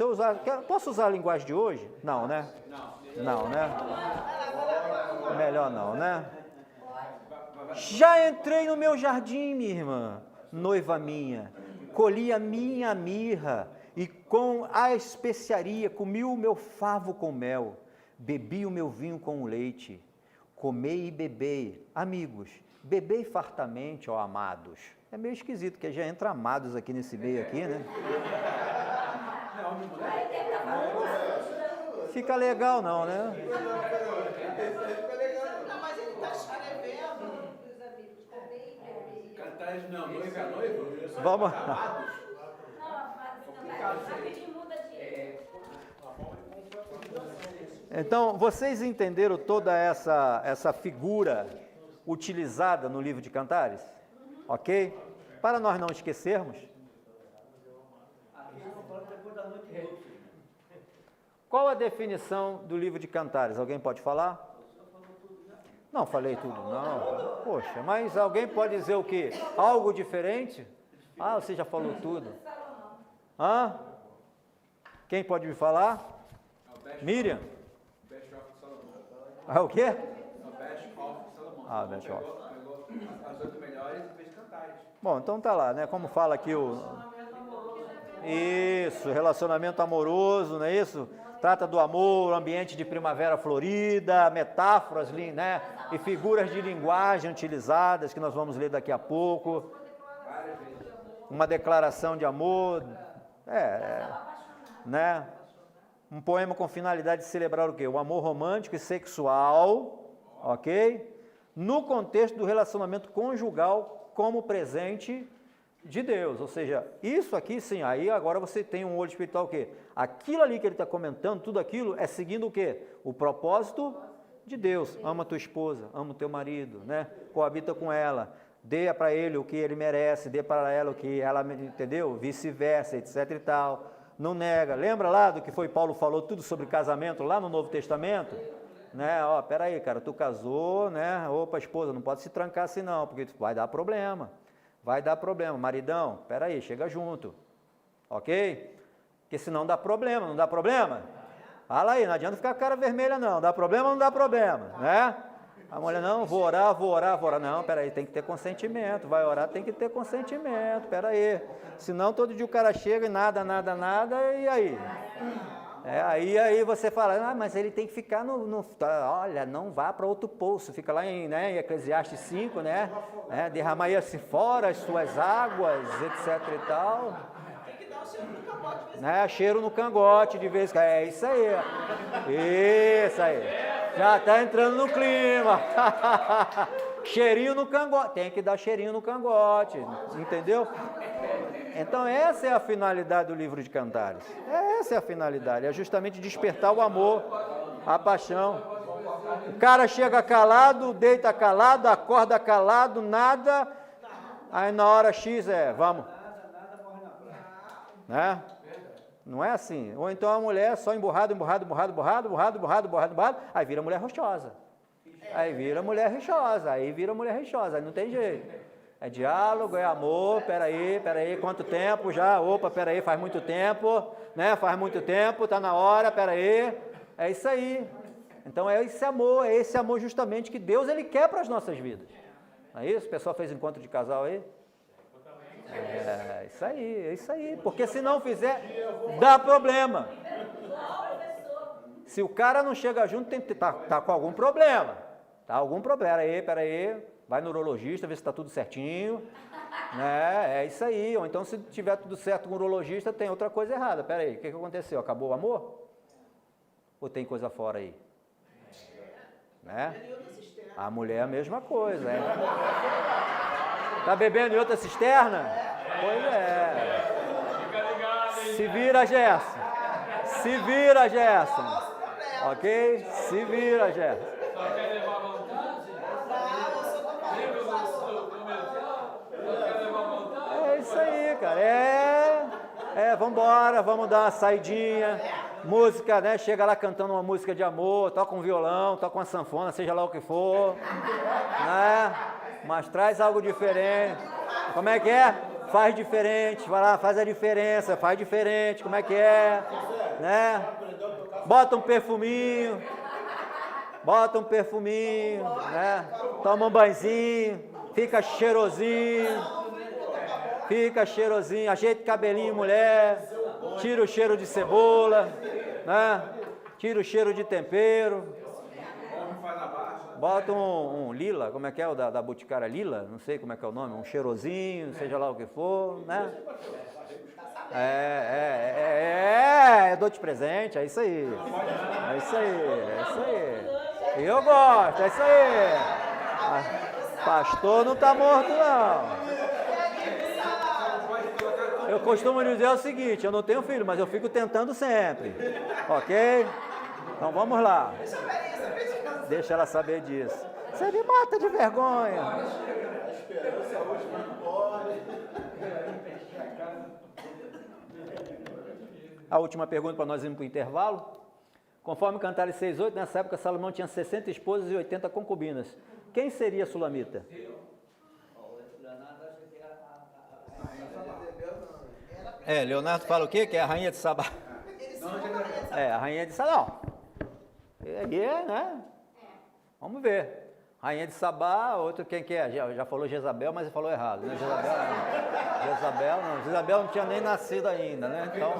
Posso usar a linguagem de hoje? Não, né? Não, né? Melhor não, né? Já entrei no meu jardim, minha irmã, noiva minha, colhi a minha mirra e com a especiaria comi o meu favo com mel, bebi o meu vinho com leite, comei e bebei, amigos, bebei fartamente, ó amados. É meio esquisito, que já entra amados aqui nesse meio aqui, né? Fica legal não, né? Não, noiva é noiva? Vamos. Então, vocês entenderam toda essa figura utilizada no livro de Cantares? Ok? Para nós não esquecermos. Qual a definição do livro de Cantares? Alguém pode falar? Não, falei tudo, não. Poxa, mas alguém pode dizer o quê? Algo diferente? Você já falou tudo. Quem pode me falar? Miriam? O quê? Best of. As 8 melhores e fez Cantares. Bom, então tá lá, né? Como fala aqui Isso, relacionamento amoroso, não é isso? Trata do amor, ambiente de primavera florida, metáforas, né? E figuras de linguagem utilizadas, que nós vamos ler daqui a pouco. Uma declaração de amor, né? Um poema com finalidade de celebrar o quê? O amor romântico e sexual, ok? No contexto do relacionamento conjugal como presente de Deus. Ou seja, isso aqui sim, aí agora você tem um olho espiritual o quê? Aquilo ali que ele está comentando, tudo aquilo é seguindo o quê? O propósito de Deus. Ama tua esposa, ama o teu marido, né? Coabita com ela, dê para ele o que ele merece, dê para ela o que ela, entendeu? Vice-versa, etc e tal. Não nega. Lembra lá do que foi Paulo falou tudo sobre casamento lá no Novo Testamento? Né? Ó, peraí, cara, tu casou, né? Opa, esposa, não pode se trancar assim não, porque vai dar problema. Vai dar problema. Maridão, peraí, chega junto. Ok? Porque senão dá problema, não dá problema? Fala aí, não adianta ficar com a cara vermelha não. Dá problema ou não dá problema, né? A mulher, não, vou orar. Não, peraí, tem que ter consentimento. Vai orar, tem que ter consentimento, peraí. Senão todo dia o cara chega e nada, e aí? Aí você fala, mas ele tem que ficar olha, não vá para outro poço. Fica lá em Eclesiastes 5, né? Derramai-se fora as suas águas, etc e tal. Tem que dar o cheiro no cangote. Né? Cheiro no cangote de vez em quando. É isso aí. Isso aí. Já está entrando no clima. Cheirinho no cangote. Tem que dar cheirinho no cangote. Entendeu? Então essa é a finalidade do livro de Cantares. Essa é a finalidade. É justamente despertar o amor, a paixão. O cara chega calado, deita calado, acorda calado, nada. Aí na hora X vamos. Né? Não é assim. Ou então a mulher só emburrada, aí vira mulher rochosa. Aí vira mulher rixosa, aí não tem jeito. É diálogo, é amor, peraí, quanto tempo já? Opa, peraí, faz muito tempo, né? Faz muito tempo, tá na hora, peraí. É isso aí. Então é esse amor justamente que Deus ele quer para as nossas vidas. Não é isso? O pessoal fez encontro de casal aí? É isso aí, porque se não fizer, dá problema. Se o cara não chega junto, tá com algum problema. Tá algum problema, peraí, vai no urologista, vê se está tudo certinho, né? É isso aí, ou então se tiver tudo certo com o urologista, tem outra coisa errada. Peraí, o que aconteceu? Acabou o amor? Ou tem coisa fora aí? Né? A mulher é a mesma coisa, Tá bebendo em outra cisterna? Pois é. Se vira, Gerson. Ok? Se vira, Gerson. É isso aí, cara. Vambora, vamos dar uma saidinha. Música, né? Chega lá cantando uma música de amor, toca um violão, toca uma sanfona, seja lá o que for. Né? Mas traz algo diferente. Como é que é? Faz diferente, vai lá, faz a diferença, faz diferente, como é que é? Né? Bota um perfuminho, né? Toma um banhozinho, fica cheirosinho, ajeita o cabelinho, mulher, tira o cheiro de cebola, né? Tira o cheiro de tempero. Bota um lila, como é que é o da Boticária Lila? Não sei como é que é o nome, um cheirosinho, seja lá o que for, né? Eu dou de presente, é isso aí. Eu gosto, é isso aí. Pastor não está morto, não. Eu costumo dizer o seguinte, eu não tenho filho, mas eu fico tentando sempre, ok? Então vamos lá. Deixa ela saber disso. Você me mata de vergonha. A última pergunta para nós irmos para o intervalo. Conforme Cantares 6:8, nessa época Salomão tinha 60 esposas e 80 concubinas. Quem seria Sulamita? Leonardo fala o quê? Que é a rainha de Sabá. A rainha de Sabá. Né? Vamos ver. Rainha de Sabá, outro quem que é? Já falou Jezabel, mas ele falou errado, né? Jezabel não tinha nem nascido ainda, né? Então,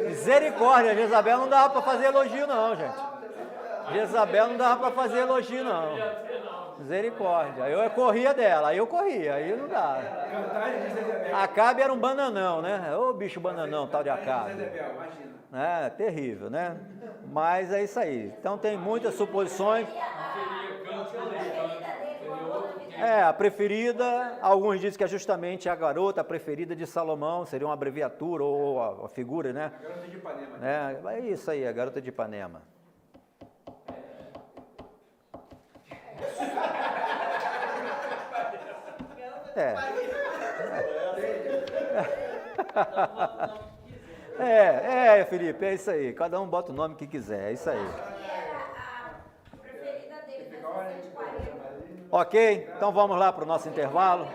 misericórdia, Jezabel não dava para fazer elogio não, gente. Jezabel não dava para fazer elogio não. Misericórdia. Eu corria dela, aí eu corria, aí não dá. Acabe era um bananão, né? Ô bicho bananão, tal de Acabe. É, terrível, né? Mas é isso aí. Então tem muitas suposições. A preferida, alguns dizem que é justamente a garota preferida de Salomão, seria uma abreviatura ou a figura, né? A garota de Ipanema. Né? É isso aí, a garota de Ipanema. Felipe, é isso aí. Cada um bota o nome que quiser, é isso aí. Ok, então vamos lá para o nosso intervalo.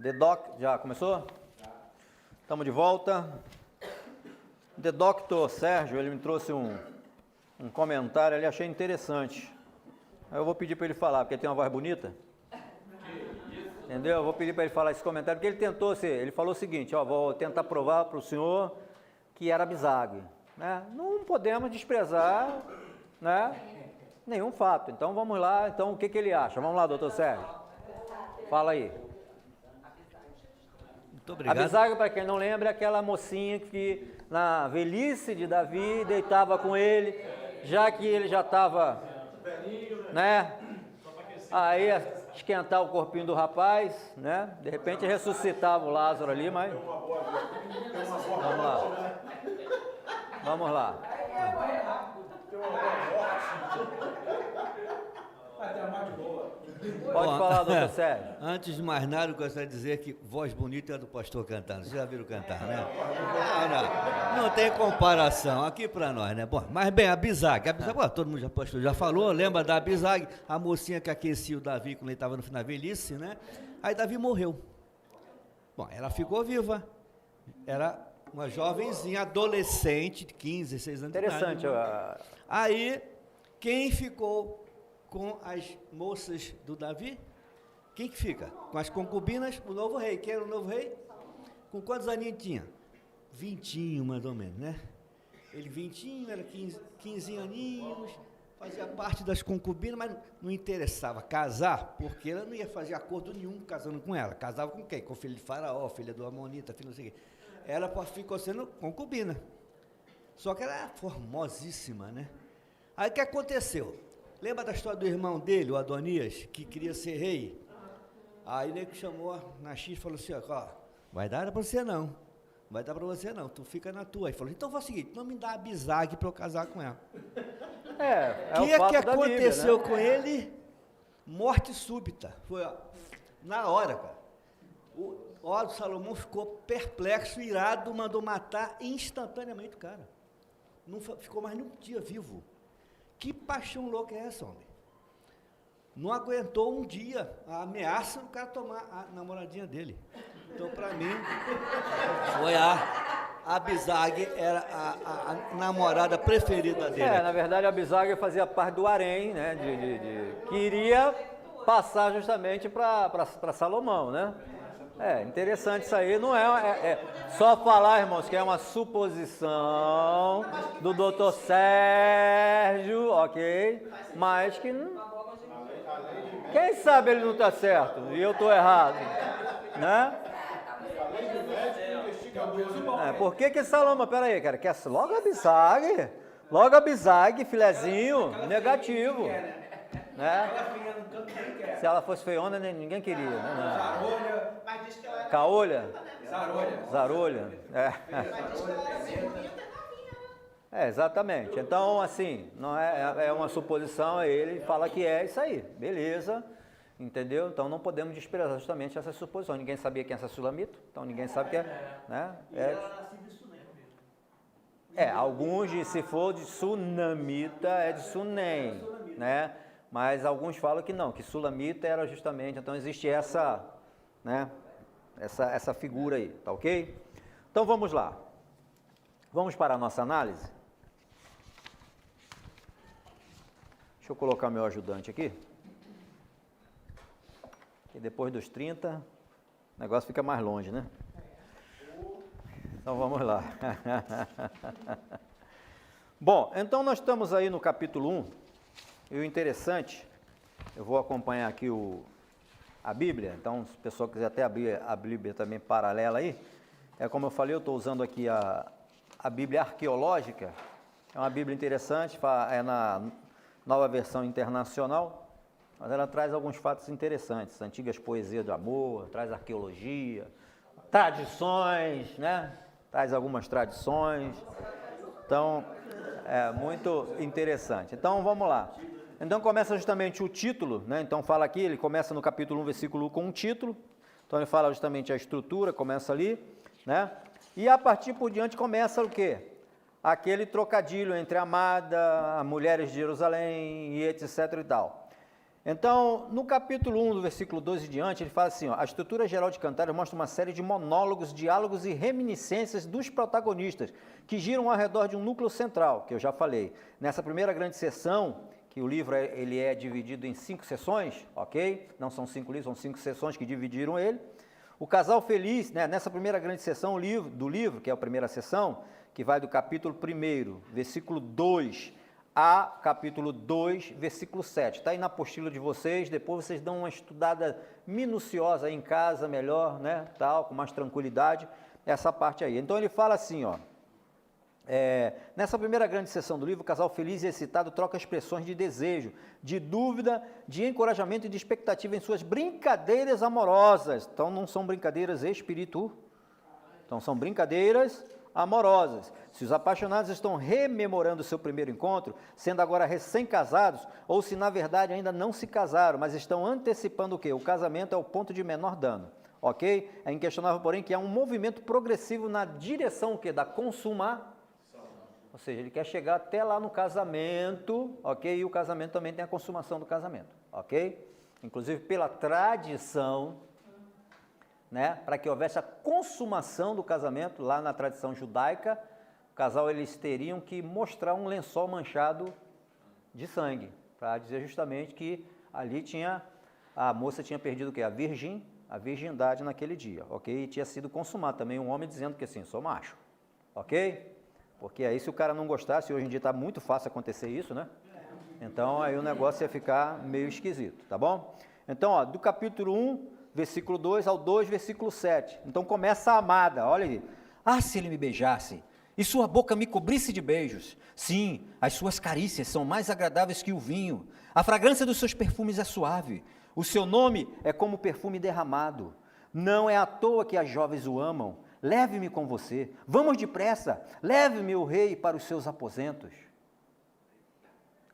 The Doc, já começou? Estamos de volta. The Dr. Sérgio, ele me trouxe um comentário ali, achei interessante. Eu vou pedir para ele falar, porque ele tem uma voz bonita. Entendeu? Eu vou pedir para ele falar esse comentário, porque ele falou o seguinte, vou tentar provar para o senhor que era Abisag, né? Não podemos desprezar, né, nenhum fato. Então vamos lá, então o que ele acha? Vamos lá, doutor Sérgio. Fala aí. Muito obrigado. Abisag, para quem não lembra, é aquela mocinha que na velhice de Davi deitava com ele, já que ele já estava, né, aí esquentar o corpinho do rapaz, né, de repente ressuscitava o Lázaro ali, mas vamos lá. Pode falar, doutor Sérgio. Antes de mais nada, eu gostaria de dizer que voz bonita é do pastor cantando. Vocês já viram cantar, né? Não tem comparação aqui para nós, né? Bom, mas bem, a Abisag, todo mundo pastor já falou, lembra da Abisag, a mocinha que aquecia o Davi quando ele estava no final da velhice, né? Aí Davi morreu. Bom, ela ficou viva. Era uma jovenzinha, adolescente, de 15, 16 anos de idade. Interessante. Aí, quem ficou com as moças do Davi? Quem que fica? Com as concubinas, o novo rei. Quem era o novo rei? Com quantos aninhos tinha? 20 mais ou menos, né? Ele 20, era 15 aninhos, fazia parte das concubinas, mas não interessava casar, porque ela não ia fazer acordo nenhum casando com ela. Casava com quem? Com o filho de Faraó, filha do Amonita, filho não sei o quê. Ela ficou sendo concubina. Só que ela era formosíssima, né? Aí o que aconteceu? Lembra da história do irmão dele, o Adonias, que queria ser rei? Aí ele chamou na X e falou assim, vai dar para você não. Vai dar para você não, tu fica na tua. Aí falou, então faz o seguinte, não me dá a Abisag para eu casar com ela. O que é que aconteceu com ele? Morte súbita. Foi na hora, cara. O Salomão ficou perplexo, irado, mandou matar instantaneamente o cara. Não ficou mais nenhum dia vivo. Que paixão louca é essa, homem? Não aguentou um dia a ameaça do cara tomar a namoradinha dele. Então, para mim, foi a Abisag, era a namorada preferida dele. Na verdade, a Abisag fazia parte do harém, né? Que iria passar justamente para Salomão, né? Interessante isso aí. Não é só falar, irmãos, que é uma suposição do doutor Sérgio, ok? Mas que não... Quem sabe ele não está certo e eu estou errado, né? Por que Salomão, peraí, cara, quer logo a Abisag, filezinho, negativo, né? Se ela fosse feiona, ninguém queria, né? Mas diz que ela era Caolha? Zarolha. Mas diz que ela era bonita novinha, né? Exatamente. Então, assim, não é uma suposição, ele fala que é isso aí, beleza, entendeu? Então não podemos desprezar justamente essa suposição. Ninguém sabia quem é essa Sulamita, então ninguém sabe quem é, né? Alguns se for de Sunamita, é de Sunem, né? Mas alguns falam que não, que Sulamita era justamente, então existe essa, né? Essa figura aí, tá ok? Então vamos lá. Vamos para a nossa análise? Deixa eu colocar meu ajudante aqui. Que depois dos 30, o negócio fica mais longe, né? Então vamos lá. Bom, então nós estamos aí no capítulo 1, e o interessante, eu vou acompanhar aqui a Bíblia, então se o pessoal quiser até abrir a Bíblia também paralela aí, como eu falei, eu estou usando aqui a Bíblia arqueológica, é uma Bíblia interessante, é na Nova Versão Internacional, mas ela traz alguns fatos interessantes, antigas poesias de amor, traz arqueologia, tradições, né? Traz algumas tradições, então é muito interessante. Então vamos lá. Então começa justamente o título, né? Então fala aqui, ele começa no capítulo 1, versículo 1 com um título, então ele fala justamente a estrutura, começa ali, né? E a partir por diante começa o quê? Aquele trocadilho entre amada, mulheres de Jerusalém e etc e tal. Então, no capítulo 1, do versículo 12 em diante, ele fala assim, ó, a estrutura geral de Cantares mostra uma série de monólogos, diálogos e reminiscências dos protagonistas, que giram ao redor de um núcleo central, que eu já falei. Nessa primeira grande sessão, que o livro ele é dividido em 5 sessões, ok? Não são 5 livros, são 5 sessões que dividiram ele. O casal feliz, né, nessa primeira grande sessão do livro, que é a primeira sessão, que vai do capítulo 1, versículo 2, a capítulo 2, versículo 7. Está aí na apostila de vocês, depois vocês dão uma estudada minuciosa aí em casa, melhor, né, tal, com mais tranquilidade, essa parte aí. Então ele fala assim, ó, nessa primeira grande sessão do livro, o casal feliz e excitado troca expressões de desejo, de dúvida, de encorajamento e de expectativa em suas brincadeiras amorosas. Então não são brincadeiras espirituais, então são brincadeiras amorosas. Se os apaixonados estão rememorando o seu primeiro encontro, sendo agora recém-casados, ou se na verdade ainda não se casaram, mas estão antecipando o quê? O casamento é o ponto de menor dano, ok? É inquestionável, porém, que há um movimento progressivo na direção o quê? Da consumação. Ou seja, ele quer chegar até lá no casamento, ok? E o casamento também tem a consumação do casamento, ok? Inclusive pela tradição, né, para que houvesse a consumação do casamento, lá na tradição judaica, o casal eles teriam que mostrar um lençol manchado de sangue, para dizer justamente que ali a moça tinha perdido o quê? A virgindade naquele dia, ok? E tinha sido consumado também um homem dizendo que assim, sou macho, ok? Porque aí se o cara não gostasse, hoje em dia está muito fácil acontecer isso, né? Então aí o negócio ia ficar meio esquisito, tá bom? Então, ó, do capítulo 1, versículo 2 ao 2, versículo 7. Então começa a amada, olha aí. Ah, se ele me beijasse, e sua boca me cobrisse de beijos. Sim, as suas carícias são mais agradáveis que o vinho. A fragrância dos seus perfumes é suave. O seu nome é como perfume derramado. Não é à toa que as jovens o amam. Leve-me com você. Vamos depressa. Leve-me, o rei, para os seus aposentos.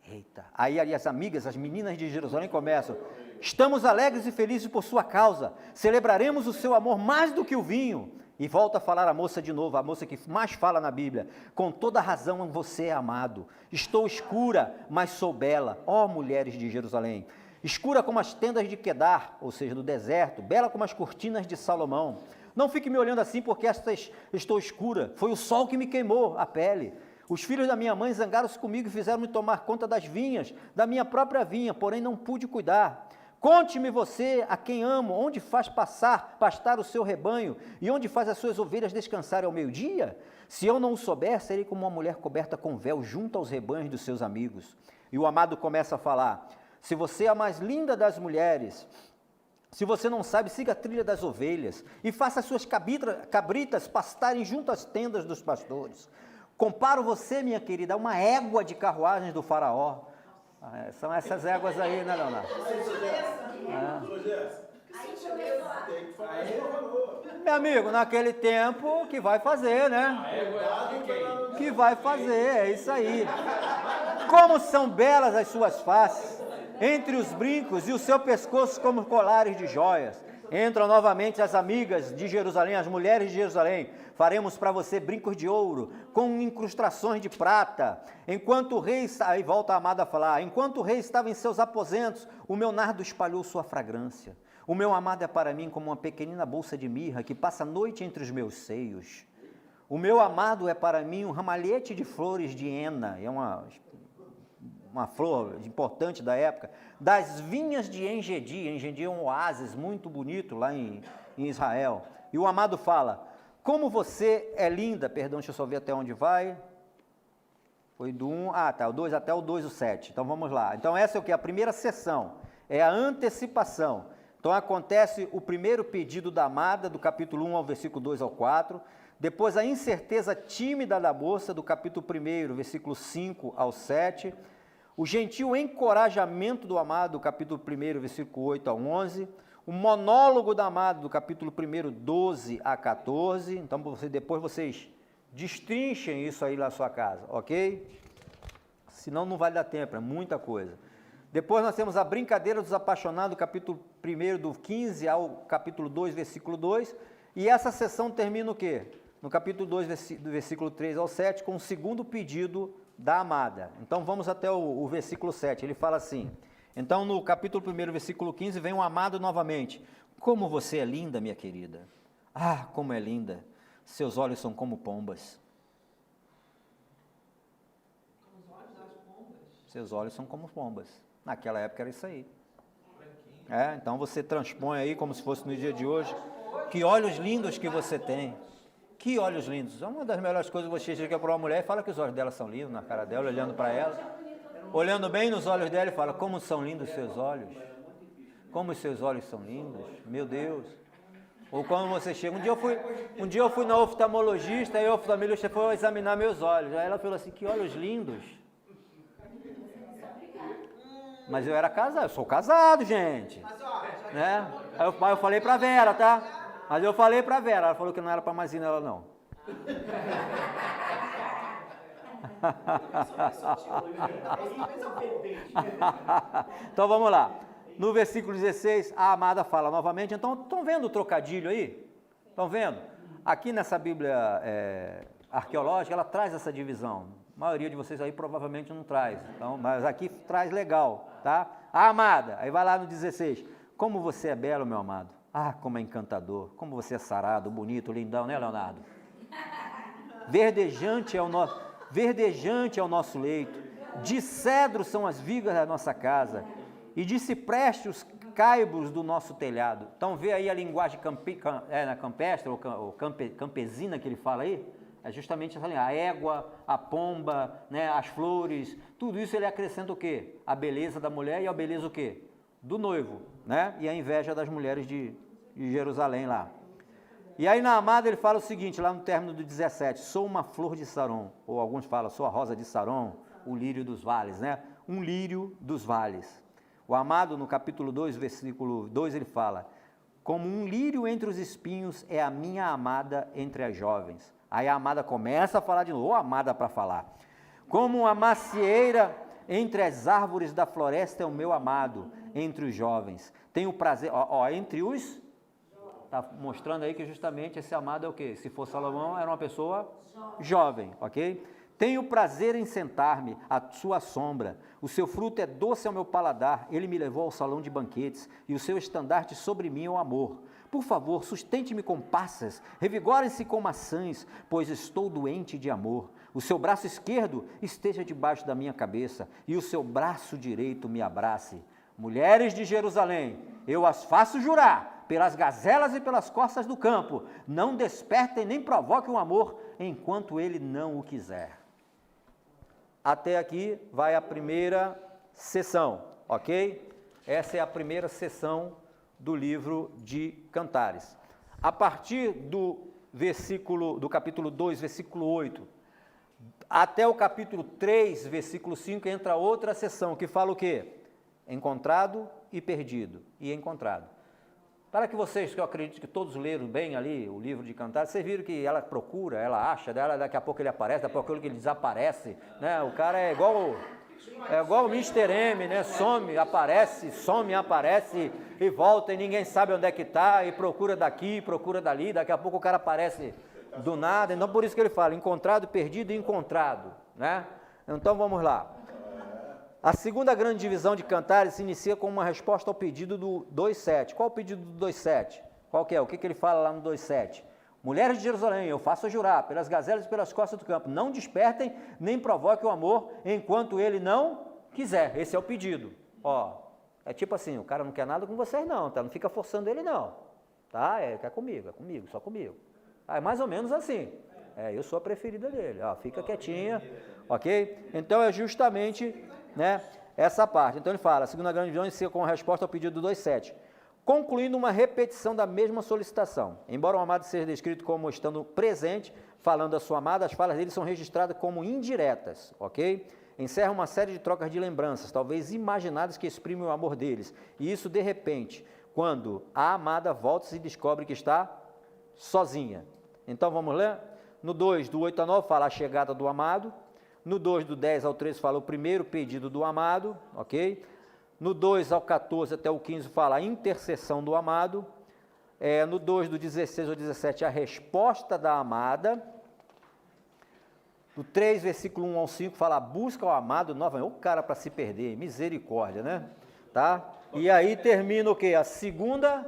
Eita. Aí as amigas, as meninas de Jerusalém começam. Estamos alegres e felizes por sua causa. Celebraremos o seu amor mais do que o vinho. E volta a falar a moça de novo, a moça que mais fala na Bíblia. Com toda razão você é amado. Estou escura, mas sou bela. Ó mulheres de Jerusalém. Escura como as tendas de Quedar, ou seja, do deserto. Bela como as cortinas de Salomão. Não fique me olhando assim porque estou escura. Foi o sol que me queimou a pele. Os filhos da minha mãe zangaram-se comigo e fizeram-me tomar conta das vinhas, da minha própria vinha, porém não pude cuidar. Conte-me você, a quem amo, onde faz pastar o seu rebanho e onde faz as suas ovelhas descansarem ao meio-dia? Se eu não o souber, serei como uma mulher coberta com véu junto aos rebanhos dos seus amigos. E o amado começa a falar, se você é a mais linda das mulheres, se você não sabe, siga a trilha das ovelhas e faça as suas cabritas pastarem junto às tendas dos pastores. Comparo você, minha querida, a uma égua de carruagens do faraó. São essas éguas aí, né, Leonardo? Meu amigo, naquele tempo, que vai fazer, né? Que vai fazer, é isso aí. Como são belas as suas faces, entre os brincos e o seu pescoço como colares de joias. Entram novamente as amigas de Jerusalém, as mulheres de Jerusalém. Faremos para você brincos de ouro, com incrustações de prata. Enquanto o rei, aí volta a amada a falar, enquanto o rei estava em seus aposentos, o meu nardo espalhou sua fragrância. O meu amado é para mim como uma pequenina bolsa de mirra que passa a noite entre os meus seios. O meu amado é para mim um ramalhete de flores de hena, é uma flor importante da época, das vinhas de Engedi. Engedi é um oásis muito bonito lá em Israel. E o amado fala, Como você é linda, perdão, deixa eu só ver até onde vai. Foi do 1, o 2 até o 2, o 7. Então vamos lá. Então essa é o que? A primeira sessão, é a antecipação. Então acontece o primeiro pedido da amada, do capítulo 1 ao versículo 2 ao 4. Depois a incerteza tímida da moça, do capítulo 1, versículo 5 ao 7. O gentil encorajamento do amado, do capítulo 1, versículo 8 a 11. O monólogo da amada, do capítulo 1, 12 a 14. Então depois vocês destrinchem isso aí na sua casa, ok? Senão não vai dar tempo, é muita coisa. Depois nós temos a brincadeira dos apaixonados, do capítulo 1, do 15 ao capítulo 2, versículo 2. E essa sessão termina o quê? No capítulo 2, do versículo 3 ao 7, com o segundo pedido da amada. Então vamos até o versículo 7, ele fala assim: então no capítulo 1, versículo 15, vem um amado novamente. Como você é linda, minha querida. Ah, como é linda. Seus olhos são como pombas. Seus olhos são como pombas. Naquela época era isso aí. Então você transpõe aí como se fosse no dia de hoje. Que olhos lindos que você tem. Que olhos lindos. Uma das melhores coisas que você chega para uma mulher e fala que os olhos dela são lindos, na cara dela, olhando para ela. Olhando bem nos olhos dela e fala, como são lindos os seus olhos. Como os seus olhos são lindos. Meu Deus. Ou quando você chega, um dia eu fui na oftalmologista, e a oftalmologista foi examinar meus olhos. Aí ela falou assim, que olhos lindos. Mas eu era casado, eu sou casado, gente. Né? Aí eu falei pra Vera, tá? Mas eu falei pra Vera, ela falou que não era pra mais ir nela, não. Então vamos lá. No versículo 16, a amada fala novamente. Então, estão vendo o trocadilho aí? Estão vendo? Aqui nessa Bíblia arqueológica, ela traz essa divisão. A maioria de vocês aí provavelmente não traz. Então, mas aqui traz legal, tá? A amada, aí vai lá no 16. Como você é belo, meu amado. Ah, como é encantador. Como você é sarado, bonito, lindão, né, Leonardo? Verdejante é o nosso leito. De cedro são as vigas da nossa casa. E de cipreste os caibros do nosso telhado. Então vê aí a linguagem campestre ou campesina que ele fala aí, é justamente essa linguagem, a égua, a pomba, né, as flores, tudo isso ele acrescenta o quê? A beleza da mulher e a beleza o quê? Do noivo, né? E a inveja das mulheres de Jerusalém lá. E aí na amada ele fala o seguinte, lá no término do 17, sou uma flor de Saron, ou alguns falam, sou a rosa de Saron, o lírio dos vales, né? Um lírio dos vales. O amado, no capítulo 2, versículo 2, ele fala, como um lírio entre os espinhos é a minha amada entre as jovens. Aí a amada começa a falar de novo, ou amada para falar. Como uma macieira entre as árvores da floresta é o meu amado entre os jovens. Tenho prazer, entre os... Está mostrando aí que justamente esse amado é o quê? Se for Salomão, era uma pessoa jovem, ok? Tenho prazer em sentar-me à sua sombra, o seu fruto é doce ao meu paladar, ele me levou ao salão de banquetes, e o seu estandarte sobre mim é o amor. Por favor, sustente-me com passas, revigorem-se com maçãs, pois estou doente de amor. O seu braço esquerdo esteja debaixo da minha cabeça, e o seu braço direito me abrace. Mulheres de Jerusalém, eu as faço jurar, pelas gazelas e pelas costas do campo, não despertem nem provoquem o amor, enquanto ele não o quiser. Até aqui vai a primeira sessão, ok? Essa é a primeira sessão do livro de Cantares. A partir do capítulo 2, versículo 8, até o capítulo 3, versículo 5, entra outra sessão que fala o quê? Encontrado e perdido, e encontrado. Para que vocês, que eu acredito que todos leram bem ali o livro de Cantares, vocês viram que ela procura, ela acha, daqui a pouco ele aparece, daqui a pouco ele desaparece, né? O cara é igual o Mr. M, né? Some, aparece e volta e ninguém sabe onde é que está, e procura daqui, procura dali, daqui a pouco o cara aparece do nada. Então por isso que ele fala, encontrado, perdido e encontrado, né? Então vamos lá. A segunda grande divisão de Cantares se inicia com uma resposta ao pedido do 2,7. Qual o pedido do 2,7? Qual que é? O que ele fala lá no 2,7? Mulheres de Jerusalém, eu faço jurar, pelas gazelas e pelas costas do campo, não despertem nem provoquem o amor, enquanto ele não quiser. Esse é o pedido. É tipo assim, o cara não quer nada com vocês não, tá? Não fica forçando ele não, tá? Quer comigo, só comigo. É mais ou menos assim. Eu sou a preferida dele. Ó, fica quietinha, ok? Então é justamente, né, essa parte. Então ele fala, a segunda grande visão inicia com a resposta ao pedido do 2,7. Concluindo uma repetição da mesma solicitação. Embora o amado seja descrito como estando presente, falando a sua amada, as falas dele são registradas como indiretas, ok? Encerra uma série de trocas de lembranças, talvez imaginadas, que exprimem o amor deles. E isso, de repente, quando a amada volta e descobre que está sozinha. Então, vamos ler? No 2, do 8 a 9, fala a chegada do amado. No 2, do 10 ao 13, fala o primeiro pedido do amado, ok? No 2 ao 14 até o 15, fala a intercessão do amado. No 2, do 16 ao 17, a resposta da amada. No 3, versículo 1 ao 5, fala, busca o amado novamente. O cara para se perder, misericórdia, né? Tá? E aí termina o quê? A segunda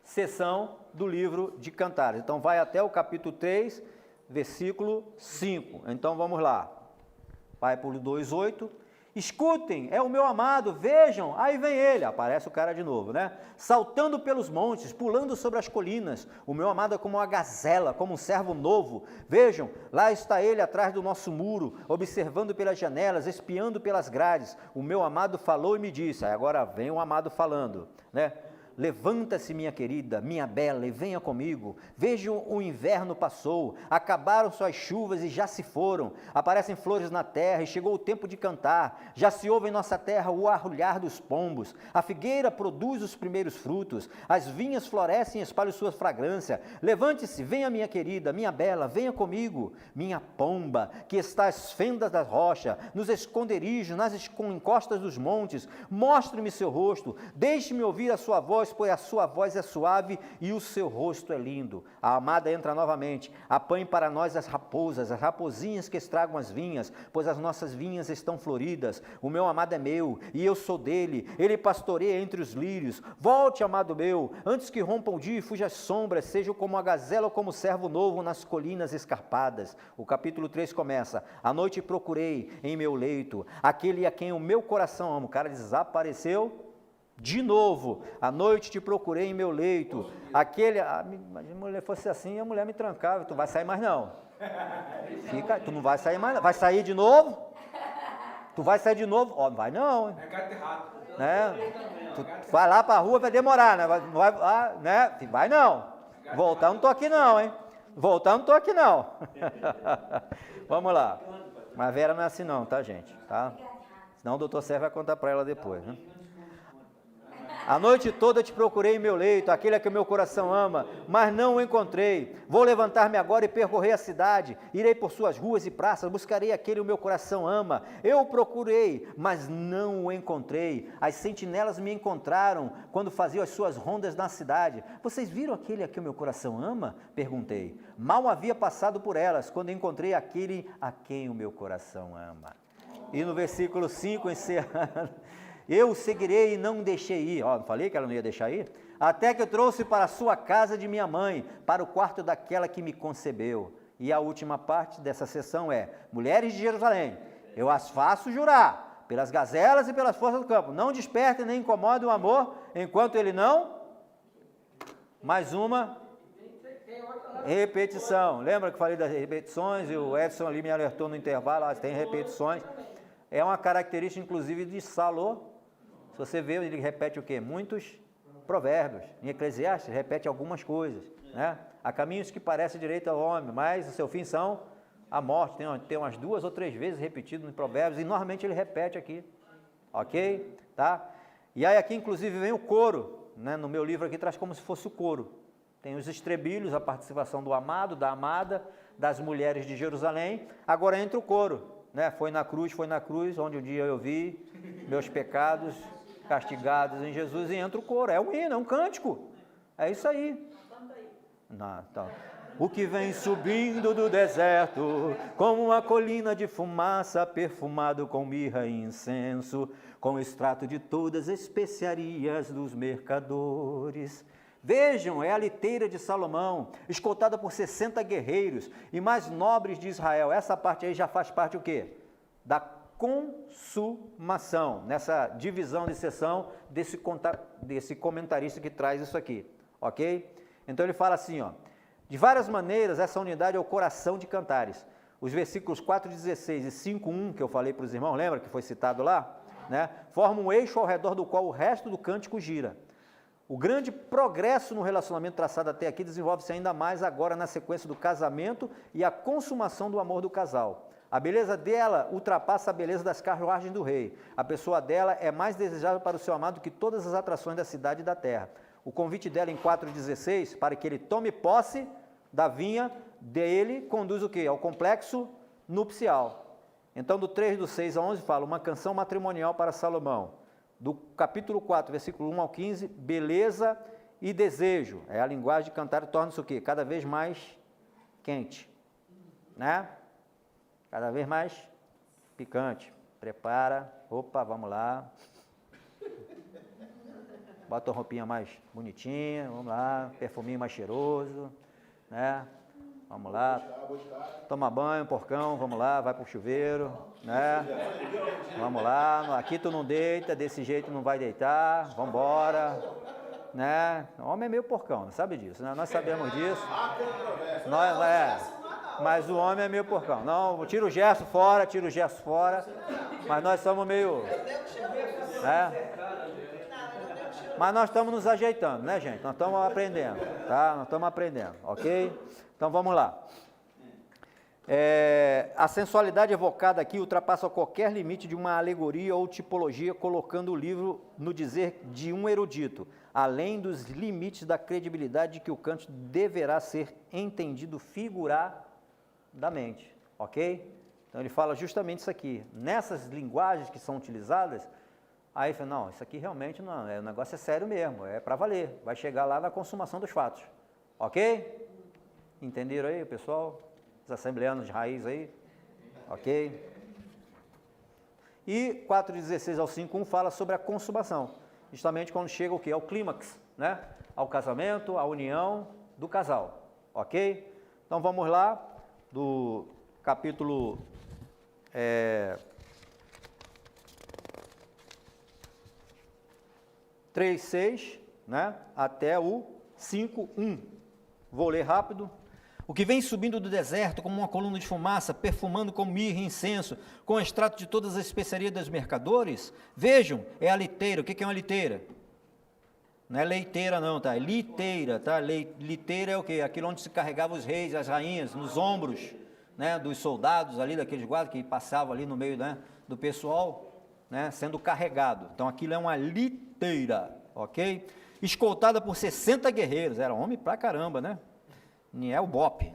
sessão do livro de Cantares. Então vai até o capítulo 3, versículo 5. Então vamos lá. Vai para o 2:8. Escutem, é o meu amado, vejam, aí vem ele, aparece o cara de novo, né? Saltando pelos montes, pulando sobre as colinas, o meu amado é como uma gazela, como um servo novo. Vejam, lá está ele atrás do nosso muro, observando pelas janelas, espiando pelas grades. O meu amado falou e me disse, aí agora vem o amado falando, né? Levanta-se, minha querida, minha bela, e venha comigo. Vejam, o inverno passou, acabaram suas chuvas e já se foram. Aparecem flores na terra e chegou o tempo de cantar. Já se ouve em nossa terra o arrulhar dos pombos. A figueira produz os primeiros frutos. As vinhas florescem e espalham sua fragrância. Levante-se, venha, minha querida, minha bela, venha comigo. Minha pomba, que está às fendas da rocha, nos esconderijos, nas encostas dos montes. Mostre-me seu rosto, deixe-me ouvir a sua voz, pois a sua voz é suave e o seu rosto é lindo. A amada entra novamente, apanhe para nós as raposas, as raposinhas que estragam as vinhas, pois as nossas vinhas estão floridas. O meu amado é meu e eu sou dele, ele pastoreia entre os lírios. Volte, amado meu, antes que rompa o dia e fuja as sombras, seja como a gazela ou como o servo novo nas colinas escarpadas. O capítulo 3 começa, à noite procurei em meu leito, aquele a quem o meu coração ama. O cara desapareceu de novo, à noite te procurei em meu leito, aquele, se a mulher fosse assim, a mulher me trancava, tu vai sair mais não, tu não vai sair mais não, vai sair de novo? Tu vai sair de novo? Ó, não vai não, né? Tu vai lá pra rua, vai demorar, né? Vai não, voltar não tô aqui não, hein? Voltar não tô aqui não. Vamos lá, mas a Vera não é assim não, tá gente, tá? Senão o doutor Sérgio vai contar pra ela depois, né? A noite toda te procurei em meu leito, aquele a que o meu coração ama, mas não o encontrei. Vou levantar-me agora e percorrer a cidade, irei por suas ruas e praças, buscarei aquele o meu coração ama. Eu o procurei, mas não o encontrei. As sentinelas me encontraram quando faziam as suas rondas na cidade. Vocês viram aquele a que o meu coração ama? Perguntei. Mal havia passado por elas, quando encontrei aquele a quem o meu coração ama. E no versículo 5, encerrando... Eu o seguirei e não o deixei ir. Ó, não falei que ela não ia deixar ir? Até que eu trouxe para a sua casa de minha mãe, para o quarto daquela que me concebeu. E a última parte dessa sessão é, mulheres de Jerusalém, eu as faço jurar, pelas gazelas e pelas forças do campo, não despertem nem incomodem o amor, enquanto ele não... Mais uma repetição. Lembra que eu falei das repetições? E o Edson ali me alertou no intervalo, tem repetições. É uma característica, inclusive, de Salomão. Se você vê, ele repete o quê? Muitos provérbios. Em Eclesiastes, repete algumas coisas, né? Há caminhos que parecem direito ao homem, mas o seu fim são a morte. Tem umas 2 ou 3 vezes repetido em provérbios, e normalmente ele repete aqui, ok? Tá? E aí aqui, inclusive, vem o coro, né? No meu livro aqui traz como se fosse o coro. Tem os estrebilhos, a participação do amado, da amada, das mulheres de Jerusalém. Agora entra o coro, né? Foi na cruz, onde um dia eu vi meus pecados castigados em Jesus, e entra o coro. É um hino, é um cântico. É isso aí. Não, tá. O que vem subindo do deserto, como uma colina de fumaça, perfumado com mirra e incenso, com extrato de todas as especiarias dos mercadores. Vejam, é a liteira de Salomão, escoltada por 60 guerreiros e mais nobres de Israel. Essa parte aí já faz parte o quê? Da consumação, nessa divisão de sessão desse comentarista que traz isso aqui, ok? Então ele fala assim, ó, De várias maneiras, essa unidade é o coração de Cantares. Os versículos 4,16 e 5,1, que eu falei para os irmãos, lembra que foi citado lá? Né? Formam um eixo ao redor do qual o resto do cântico gira. O grande progresso no relacionamento traçado até aqui desenvolve-se ainda mais agora na sequência do casamento e a consumação do amor do casal. A beleza dela ultrapassa a beleza das carruagens do rei. A pessoa dela é mais desejável para o seu amado que todas as atrações da cidade e da terra. O convite dela em 4,16, para que ele tome posse da vinha dele, conduz o quê? Ao complexo nupcial. Então, do 3, do 6 a 11, fala uma canção matrimonial para Salomão. Do capítulo 4, versículo 1 ao 15, beleza e desejo. É a linguagem de cantar, torna-se o quê? Cada vez mais quente, né? Cada vez mais picante. Prepara, opa, vamos lá. Bota a roupinha mais bonitinha, vamos lá, perfuminho mais cheiroso, né? Vamos lá, toma banho, porcão, vamos lá, vai pro chuveiro, né? Vamos lá, aqui tu não deita, desse jeito não vai deitar, vamos embora, né? O homem é meio porcão, não sabe disso, né? Nós sabemos disso. Mas o homem é meio porcão. Não, tira o gesto fora, mas nós somos meio, né? Mas nós estamos nos ajeitando, né, gente? Nós estamos aprendendo, tá? Nós estamos aprendendo, ok? Então, vamos lá. A sensualidade evocada aqui ultrapassa qualquer limite de uma alegoria ou tipologia, colocando o livro no dizer de um erudito, além dos limites da credibilidade de que o canto deverá ser entendido figuradamente, ok? Então, ele fala justamente isso aqui. Nessas linguagens que são utilizadas, aí fala, não, isso aqui realmente não, o negócio é sério mesmo, é para valer, vai chegar lá na consumação dos fatos, ok? Entenderam aí, pessoal? Os assembleanos de raiz aí, ok? E 4,16 ao 5,1 fala sobre a consumação, justamente quando chega o quê? Ao clímax, né? Ao casamento, à união do casal, ok? Então vamos lá, do capítulo 3,6, né, até o 5,1. Vou ler rápido. O que vem subindo do deserto como uma coluna de fumaça, perfumando com mirra e incenso, com extrato de todas as especiarias dos mercadores, vejam, é a liteira. O que é uma liteira? Não é leiteira não, tá? É liteira, tá? Liteira é o quê? Aquilo onde se carregava os reis, as rainhas, nos ombros, né, dos soldados ali, daqueles guardas que passavam ali no meio, né, do pessoal, né, sendo carregado. Então aquilo é uma liteira, ok? Escoltada por 60 guerreiros, era homem pra caramba, né? É o bope.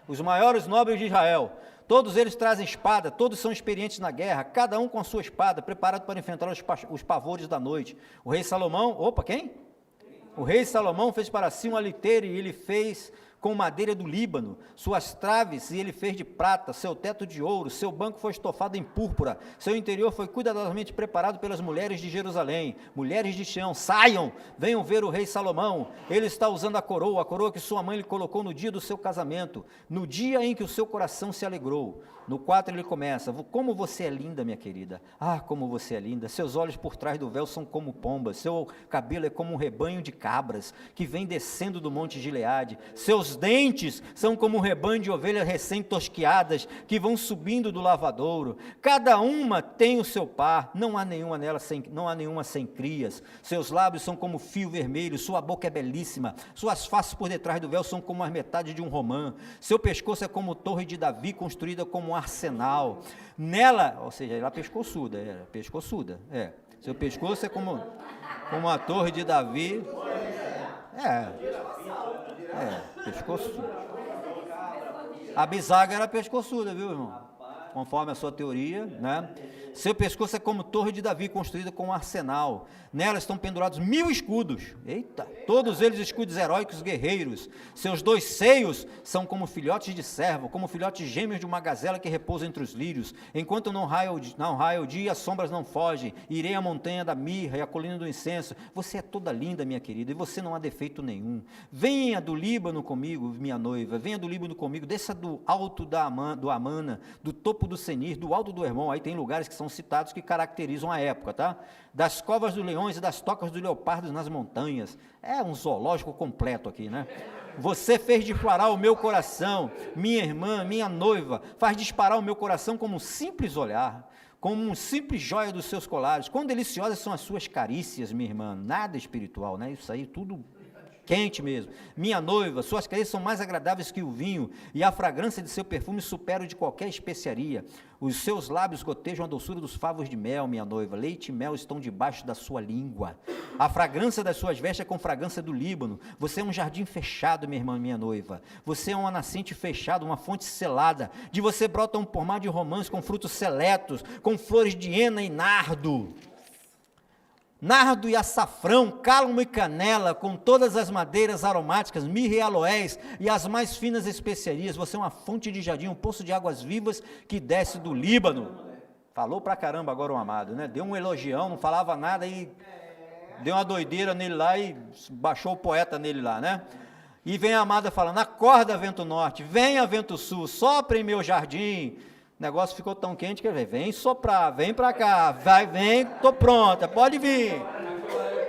Os maiores nobres de Israel, todos eles trazem espada, todos são experientes na guerra, cada um com a sua espada, preparado para enfrentar os pavores da noite. O rei Salomão, quem? O rei Salomão fez para si uma liteira e ele fez com madeira do Líbano, suas traves e ele fez de prata, seu teto de ouro, seu banco foi estofado em púrpura, seu interior foi cuidadosamente preparado pelas mulheres de Jerusalém. Mulheres de Sião, saiam, venham ver o rei Salomão, ele está usando a coroa que sua mãe lhe colocou no dia do seu casamento, no dia em que o seu coração se alegrou. No 4 ele começa, como você é linda, minha querida, como você é linda, seus olhos por trás do véu são como pombas, seu cabelo é como um rebanho de cabras, que vem descendo do monte Gileade, seus dentes são como um rebanho de ovelhas recém-tosquiadas, que vão subindo do lavadouro, cada uma tem o seu par, não há nenhuma sem crias, seus lábios são como fio vermelho, sua boca é belíssima, suas faces por detrás do véu são como a metade de um romã, seu pescoço é como torre de Davi, construída como um arsenal, nela, ou seja, ela pescoçuda, seu pescoço é como a torre de Davi, pescoçuda, a bisaga era pescoçuda, viu, irmão? Conforme a sua teoria, né? Seu pescoço é como torre de Davi, construída com um arsenal. Nela estão pendurados 1000 escudos. Eita! Todos eles escudos heróicos guerreiros. Seus 2 seios são como filhotes de servo, como filhotes gêmeos de uma gazela que repousa entre os lírios. Enquanto não raia o dia, as sombras não fogem. Irei à montanha da mirra e à colina do incenso. Você é toda linda, minha querida, e você não há defeito nenhum. Venha do Líbano comigo, minha noiva. Venha do Líbano comigo. Desça do alto do Amana, do topo do Senir, do alto do Hermon, aí tem lugares que são citados que caracterizam a época, tá? Das covas dos leões e das tocas dos leopardos nas montanhas. É um zoológico completo aqui, né? Você fez disparar o meu coração, minha irmã, minha noiva, faz disparar o meu coração como um simples olhar, como um simples joia dos seus colares. Quão deliciosas são as suas carícias, minha irmã, nada espiritual, né? Isso aí tudo quente mesmo. Minha noiva, suas carícias são mais agradáveis que o vinho, e a fragrância de seu perfume supera o de qualquer especiaria. Os seus lábios gotejam a doçura dos favos de mel, minha noiva. Leite e mel estão debaixo da sua língua. A fragrância das suas vestes é com fragrância do Líbano. Você é um jardim fechado, minha irmã, minha noiva. Você é uma nascente fechada, uma fonte selada. De você brota um pomar de romãs com frutos seletos, com flores de hena e nardo. Nardo e açafrão, cálamo e canela, com todas as madeiras aromáticas, mirra e aloés e as mais finas especiarias. Você é uma fonte de jardim, um poço de águas vivas que desce do Líbano. Falou pra caramba agora o amado, né? Deu um elogião, não falava nada e deu uma doideira nele lá e baixou o poeta nele lá, né? E vem a amada falando: acorda, vento norte, venha, vento sul, sopra em meu jardim. O negócio ficou tão quente que ele vem soprar, vem para cá, vai, vem, tô pronta, pode vir,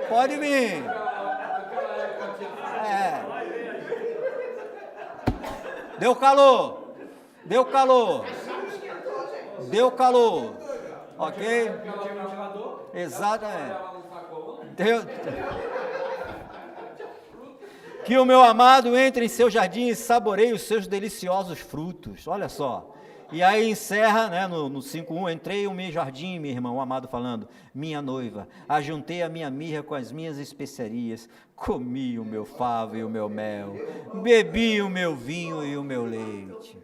pode vir. Deu calor, deu calor, deu calor, ok? Exatamente. Que o meu amado entre em seu jardim e saboreie os seus deliciosos frutos, olha só. E aí encerra, né, no 5.1, entrei o meu jardim, meu irmão, o amado falando, minha noiva, ajuntei a minha mirra com as minhas especiarias, comi o meu favo e o meu mel, bebi o meu vinho e o meu leite.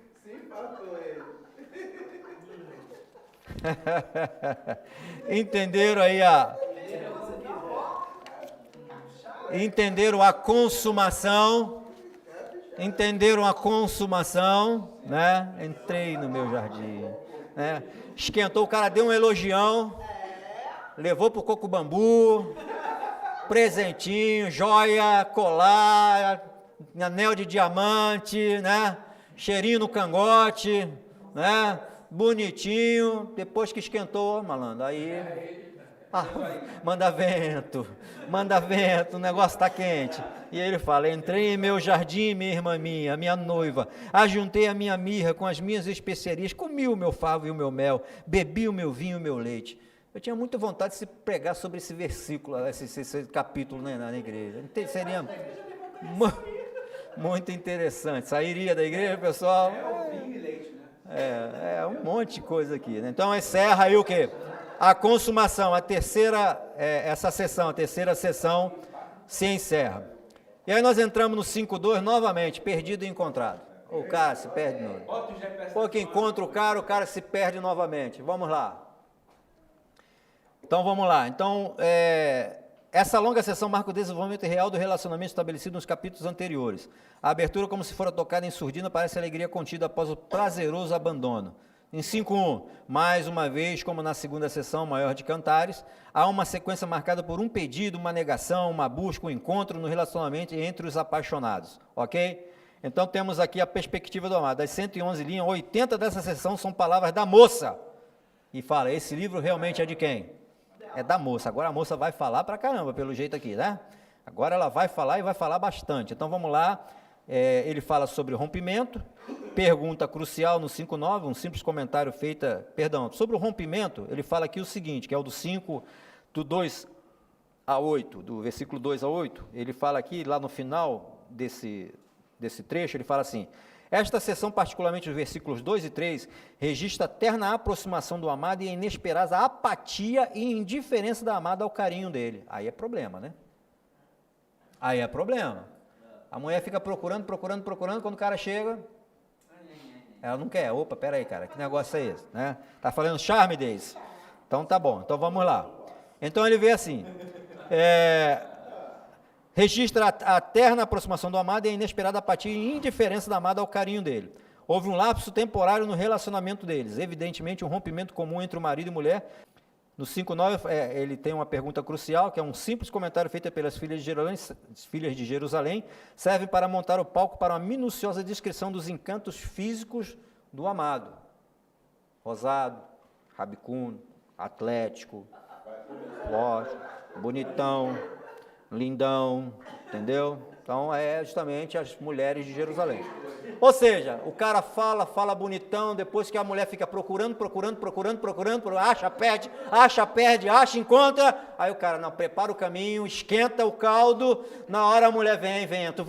Entenderam aí entenderam a consumação? Entenderam a consumação, né? Entrei no meu jardim, né? Esquentou, o cara deu um elogião, levou pro coco bambu, presentinho, joia, colar, anel de diamante, né? Cheirinho no cangote, né? Bonitinho. Depois que esquentou, malandro, aí manda vento, o negócio está quente. E ele fala: entrei em meu jardim, minha irmã minha noiva, ajuntei a minha mirra com as minhas especiarias, comi o meu favo e o meu mel, bebi o meu vinho e o meu leite. Eu tinha muita vontade de se pregar sobre esse versículo, esse capítulo, né, na igreja. Seria muito interessante. Sairia da igreja, pessoal? Um monte de coisa aqui, né? Então encerra aí o quê? A consumação, a terceira sessão se encerra. E aí nós entramos no 5.2 novamente, perdido e encontrado. O cara se perde de novo. Pô, que encontra o cara se perde novamente. Vamos lá. Então vamos lá. Então, essa longa sessão marca o desenvolvimento real do relacionamento estabelecido nos capítulos anteriores. A abertura, como se fora tocada em surdina, parece a alegria contida após o prazeroso abandono. Em 5.1, mais uma vez, como na segunda sessão maior de Cantares, há uma sequência marcada por um pedido, uma negação, uma busca, um encontro no relacionamento entre os apaixonados, ok? Então temos aqui a perspectiva do amado. Das 111 linhas, 80 dessa sessão são palavras da moça. E fala, esse livro realmente é de quem? É da moça. Agora a moça vai falar pra caramba, pelo jeito aqui, né? Agora ela vai falar e vai falar bastante. Então vamos lá. Ele fala sobre o rompimento, pergunta crucial no 5.9, um simples comentário sobre o rompimento, ele fala aqui o seguinte, que é o do 5, do 2 a 8, do versículo 2 a 8, ele fala aqui, lá no final desse trecho, ele fala assim: esta seção, particularmente os versículos 2 e 3, registra a terna aproximação do amado e a inesperada apatia e indiferença da amada ao carinho dele. Aí é problema, né? Aí é problema. A mulher fica procurando, quando o cara chega, ela não quer. Opa, peraí, cara, que negócio é esse? Né? Tá falando charme desse? Então tá bom, então vamos lá. Então ele vê assim, registra a terna aproximação do amado e a inesperada apatia e indiferença da amada ao carinho dele. Houve um lapso temporário no relacionamento deles, evidentemente um rompimento comum entre o marido e mulher. No 5.9, ele tem uma pergunta crucial, que é um simples comentário feito pelas filhas de Jerusalém, serve para montar o palco para uma minuciosa descrição dos encantos físicos do amado. rosado, rabicundo, atlético, lógico, bonitão, lindão, entendeu? Então é justamente as mulheres de Jerusalém. Ou seja, o cara fala bonitão, depois que a mulher fica procurando, acha, encontra, aí o cara não prepara o caminho, esquenta o caldo, na hora a mulher vem vento,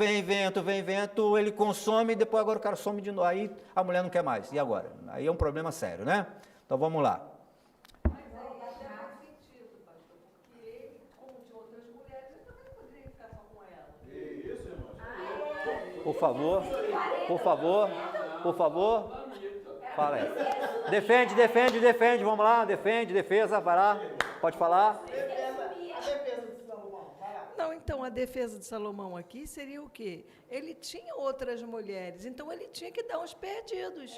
ele consome, e depois agora o cara some de novo, aí a mulher não quer mais, e agora? Aí é um problema sério, né? Então vamos lá. Por favor. Fala aí. Defende, vamos lá, defesa, vai lá, pode falar. Não, então a defesa de Salomão aqui seria o quê? Ele tinha outras mulheres, então ele tinha que dar uns perdidos.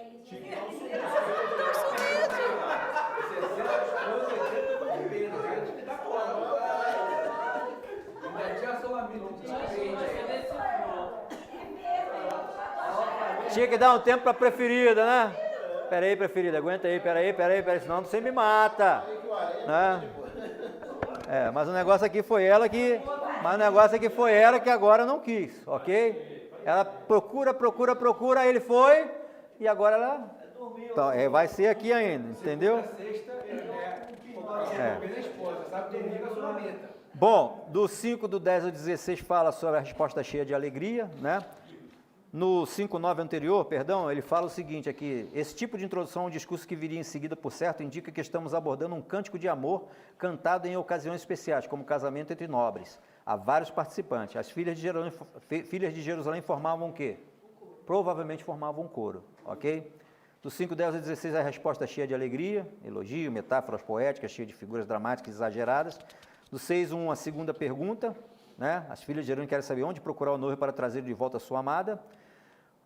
Não, Tinha que dar um tempo para a preferida, né? Peraí, preferida, aguenta aí, peraí, senão você me mata. Né? Mas o negócio aqui foi ela que agora não quis, ok? Ela procura, aí ele foi, e agora ela... Então, vai ser aqui ainda, entendeu? Bom, do 5, do 10 ao 16 fala sobre a resposta cheia de alegria, né? No 5:9 anterior, ele fala o seguinte aqui: esse tipo de introdução ao discurso que viria em seguida, por certo, indica que estamos abordando um cântico de amor cantado em ocasiões especiais, como casamento entre nobres. Há vários participantes. As filhas de Jerusalém formavam o quê? Provavelmente formavam um coro, ok? Do 5:10 ao 16 a resposta cheia de alegria, elogio, metáforas poéticas, cheia de figuras dramáticas exageradas. Do 6:1 a segunda pergunta, né? As filhas de Jerusalém querem saber onde procurar o noivo para trazer de volta a sua amada.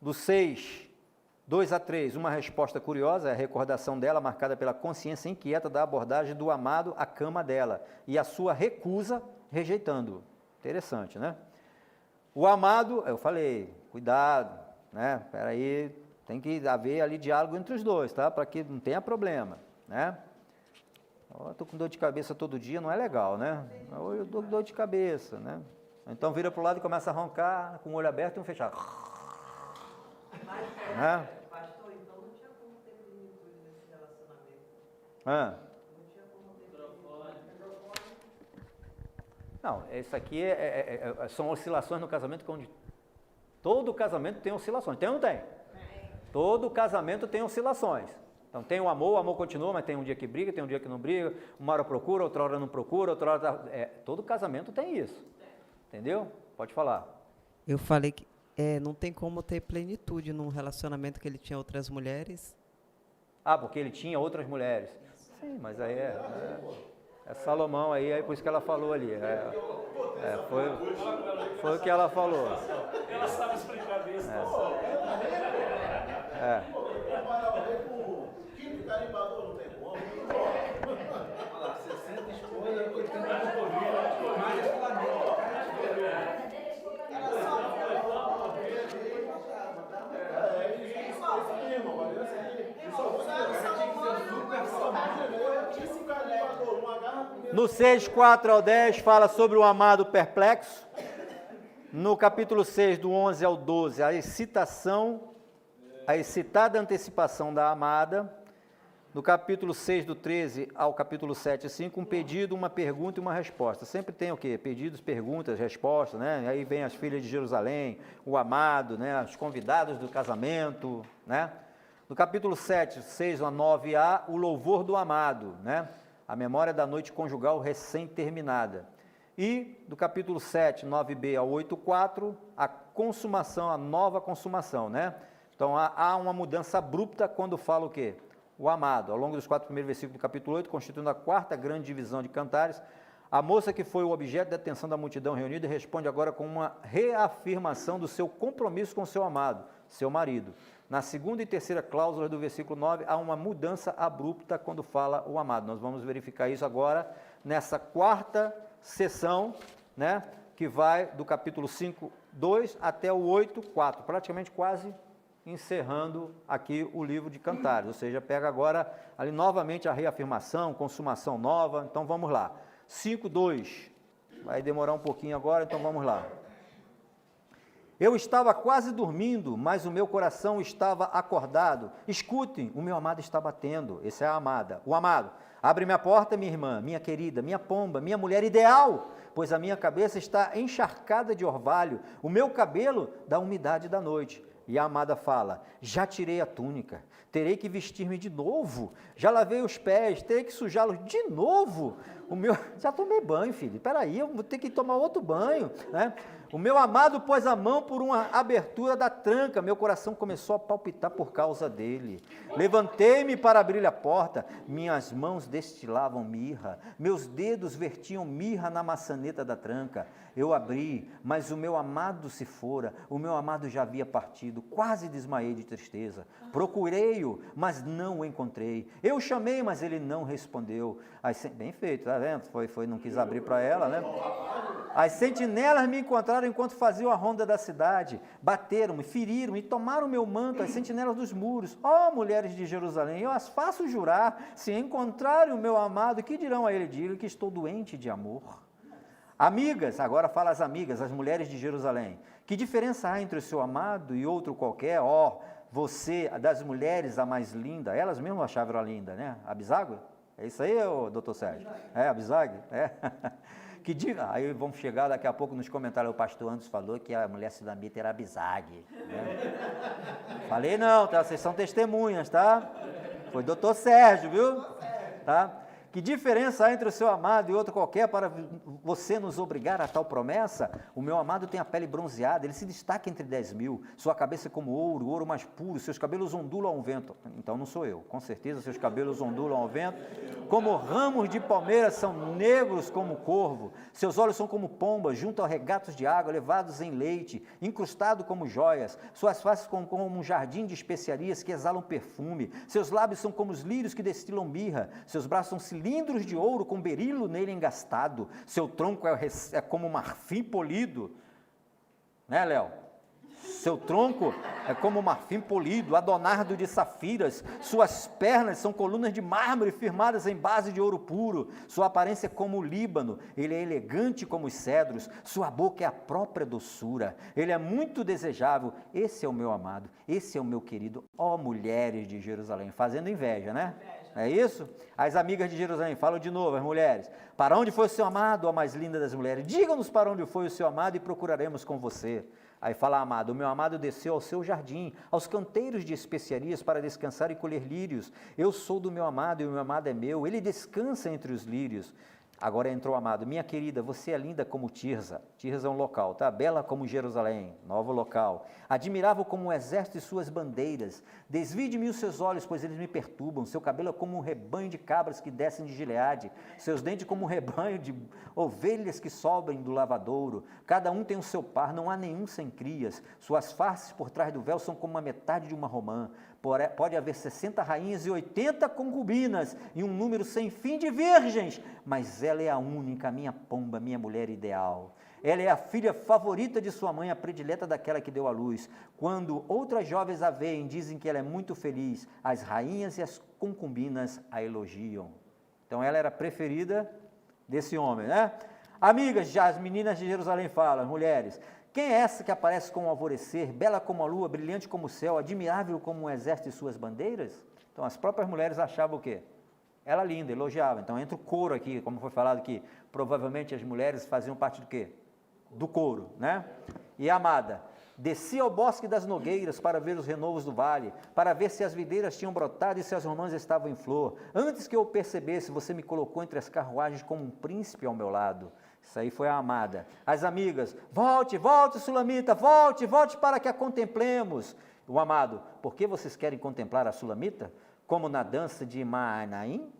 Do 6:2 a 3, uma resposta curiosa, a recordação dela, marcada pela consciência inquieta da abordagem do amado à cama dela e a sua recusa, rejeitando-o. Interessante, né? O amado, eu falei, cuidado, né? Peraí, tem que haver ali diálogo entre os dois, tá? Para que não tenha problema, né? Eu tô com dor de cabeça todo dia, não é legal, né? Eu dou dor de cabeça, né? Então vira para o lado e começa a roncar com o olho aberto e um fechado. Né? Pastor, então não tinha como ter plenitude nesse relacionamento. Não tinha como ter Não, isso aqui são oscilações no casamento, onde todo casamento tem oscilações. Tem ou não tem? Todo casamento tem oscilações. Então tem o amor continua, mas tem um dia que briga, tem um dia que não briga, uma hora procura, outra hora não procura, outra hora... todo casamento tem isso. Entendeu? Pode falar. Eu falei que não tem como ter plenitude num relacionamento que ele tinha outras mulheres. Porque ele tinha outras mulheres. Sim, mas aí é Salomão aí, por isso que ela falou ali. Foi o que ela falou. Ela sabe explicar isso. No 6:4 ao 10 fala sobre o amado perplexo. No capítulo 6, do 11 ao 12, a excitada antecipação da amada. No capítulo 6, do 13 ao capítulo 7, 5, um pedido, uma pergunta e uma resposta. Sempre tem o quê? Pedidos, perguntas, respostas, né? Aí vem as filhas de Jerusalém, o amado, né? Os convidados do casamento, né? No capítulo 7, 6 a 9a, o louvor do amado, né? A memória da noite conjugal recém-terminada. E do capítulo 7, 9b ao 8:4, a consumação, a nova consumação, né? Então há uma mudança abrupta quando fala o quê? O amado. Ao longo dos 4 primeiros versículos do capítulo 8, constituindo a quarta grande divisão de cantares, a moça que foi o objeto da atenção da multidão reunida responde agora com uma reafirmação do seu compromisso com seu amado, seu marido. Na segunda e terceira cláusula do versículo 9, há uma mudança abrupta quando fala o amado. Nós vamos verificar isso agora nessa quarta sessão, né, que vai do capítulo 5, 2 até o 8, 4, praticamente quase encerrando aqui o livro de Cantares, ou seja, pega agora ali novamente a reafirmação, consumação nova, então vamos lá. 5:2, vai demorar um pouquinho agora, então vamos lá. Eu estava quase dormindo, mas o meu coração estava acordado. Escutem, o meu amado está batendo. Essa é a amada. O amado, abre minha porta, minha irmã, minha querida, minha pomba, minha mulher ideal, pois a minha cabeça está encharcada de orvalho, o meu cabelo da umidade da noite. E a amada fala, já tirei a túnica, terei que vestir-me de novo, já lavei os pés, terei que sujá-los de novo. Já tomei banho, filho, peraí, eu vou ter que tomar outro banho, né? O meu amado pôs a mão por uma abertura da tranca, meu coração começou a palpitar por causa dele. Levantei-me para abrir a porta, minhas mãos destilavam mirra, meus dedos vertiam mirra na maçaneta da tranca. Eu abri, mas o meu amado se fora, o meu amado já havia partido, quase desmaiei de tristeza. Procurei-o, mas não o encontrei. Eu chamei, mas ele não respondeu. Bem feito, tá vendo? Não quis abrir para ela, né? As sentinelas me encontraram enquanto faziam a ronda da cidade, bateram-me, feriram-me e tomaram meu manto, as sentinelas dos muros. Ó, mulheres de Jerusalém, eu as faço jurar, se encontrarem o meu amado, que dirão a ele? Digam que estou doente de amor. Amigas, agora fala as amigas, as mulheres de Jerusalém, que diferença há entre o seu amado e outro qualquer? Ó, você, das mulheres, a mais linda, elas mesmas achavam ela linda, né? Abisago? É isso aí, doutor Sérgio? É, Abisago? É. Que diga, aí vamos chegar daqui a pouco nos comentários, o pastor Anderson falou que a mulher sulamita era Abisague, né? Falei não, tá? Vocês são testemunhas, tá? Foi doutor Sérgio, viu? Tá? Que diferença há entre o seu amado e outro qualquer para você nos obrigar a tal promessa? O meu amado tem a pele bronzeada, ele se destaca entre 10.000, sua cabeça é como ouro, ouro mais puro, seus cabelos ondulam ao vento. Então não sou eu, com certeza seus cabelos ondulam ao vento, como ramos de palmeiras são negros como corvo, seus olhos são como pombas, junto a regatos de água, levados em leite, incrustado como joias, suas faces como um jardim de especiarias que exalam perfume, seus lábios são como os lírios que destilam mirra, seus braços são cilindros de ouro com berilo nele engastado, seu tronco é como marfim polido, né, Léo? Seu tronco é como marfim polido, adornado de safiras, suas pernas são colunas de mármore firmadas em base de ouro puro, sua aparência é como o Líbano, ele é elegante como os cedros, sua boca é a própria doçura, ele é muito desejável. Esse é o meu amado, esse é o meu querido, ó mulheres de Jerusalém, fazendo inveja, né? É isso? As amigas de Jerusalém, falam de novo, as mulheres, para onde foi o seu amado, ó mais linda das mulheres? Diga-nos para onde foi o seu amado e procuraremos com você. Aí fala a amada, o meu amado desceu ao seu jardim, aos canteiros de especiarias para descansar e colher lírios. Eu sou do meu amado e o meu amado é meu, ele descansa entre os lírios. Agora entrou o amado, minha querida, você é linda como Tirza. Tirza é um local, tá? Bela como Jerusalém, novo local. Admirável como um exército e suas bandeiras. Desvie de mim os seus olhos, pois eles me perturbam. Seu cabelo é como um rebanho de cabras que descem de Gileade. Seus dentes como um rebanho de ovelhas que sobem do lavadouro. Cada um tem o seu par, não há nenhum sem crias. Suas faces por trás do véu são como a metade de uma romã. Pode haver 60 rainhas e 80 concubinas, e um número sem fim de virgens, mas ela é a única, minha pomba, minha mulher ideal. Ela é a filha favorita de sua mãe, a predileta daquela que deu à luz. Quando outras jovens a veem, dizem que ela é muito feliz, as rainhas e as concubinas a elogiam. Então ela era a preferida desse homem, né? Amigas, já as meninas de Jerusalém falam, mulheres, quem é essa que aparece com o alvorecer, bela como a lua, brilhante como o céu, admirável como um exército e suas bandeiras? Então, as próprias mulheres achavam o quê? Ela linda, elogiavam. Então, entra o coro aqui, como foi falado aqui, provavelmente as mulheres faziam parte do quê? Do coro, né? E a amada, descia ao bosque das nogueiras para ver os renovos do vale, para ver se as videiras tinham brotado e se as romãs estavam em flor. Antes que eu percebesse, você me colocou entre as carruagens como um príncipe ao meu lado. Isso aí foi a amada. As amigas, volte, volte, Sulamita, volte, volte para que a contemplemos. O amado, por que vocês querem contemplar a Sulamita? Como na dança de Maanaim?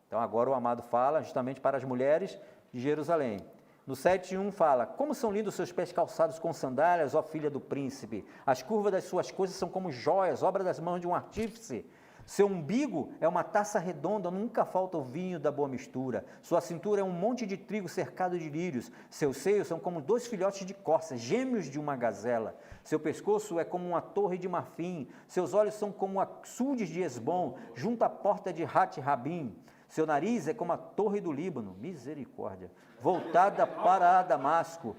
Então agora o amado fala justamente para as mulheres de Jerusalém. No 7:1 fala, como são lindos seus pés calçados com sandálias, ó filha do príncipe. As curvas das suas coisas são como joias, obra das mãos de um artífice. Seu umbigo é uma taça redonda, nunca falta o vinho da boa mistura. Sua cintura é um monte de trigo cercado de lírios. Seus seios são como 2 filhotes de corça, gêmeos de uma gazela. Seu pescoço é como uma torre de marfim. Seus olhos são como açudes de Esbom, junto à porta de Hat-Rabim. Seu nariz é como a torre do Líbano, misericórdia, voltada para Damasco.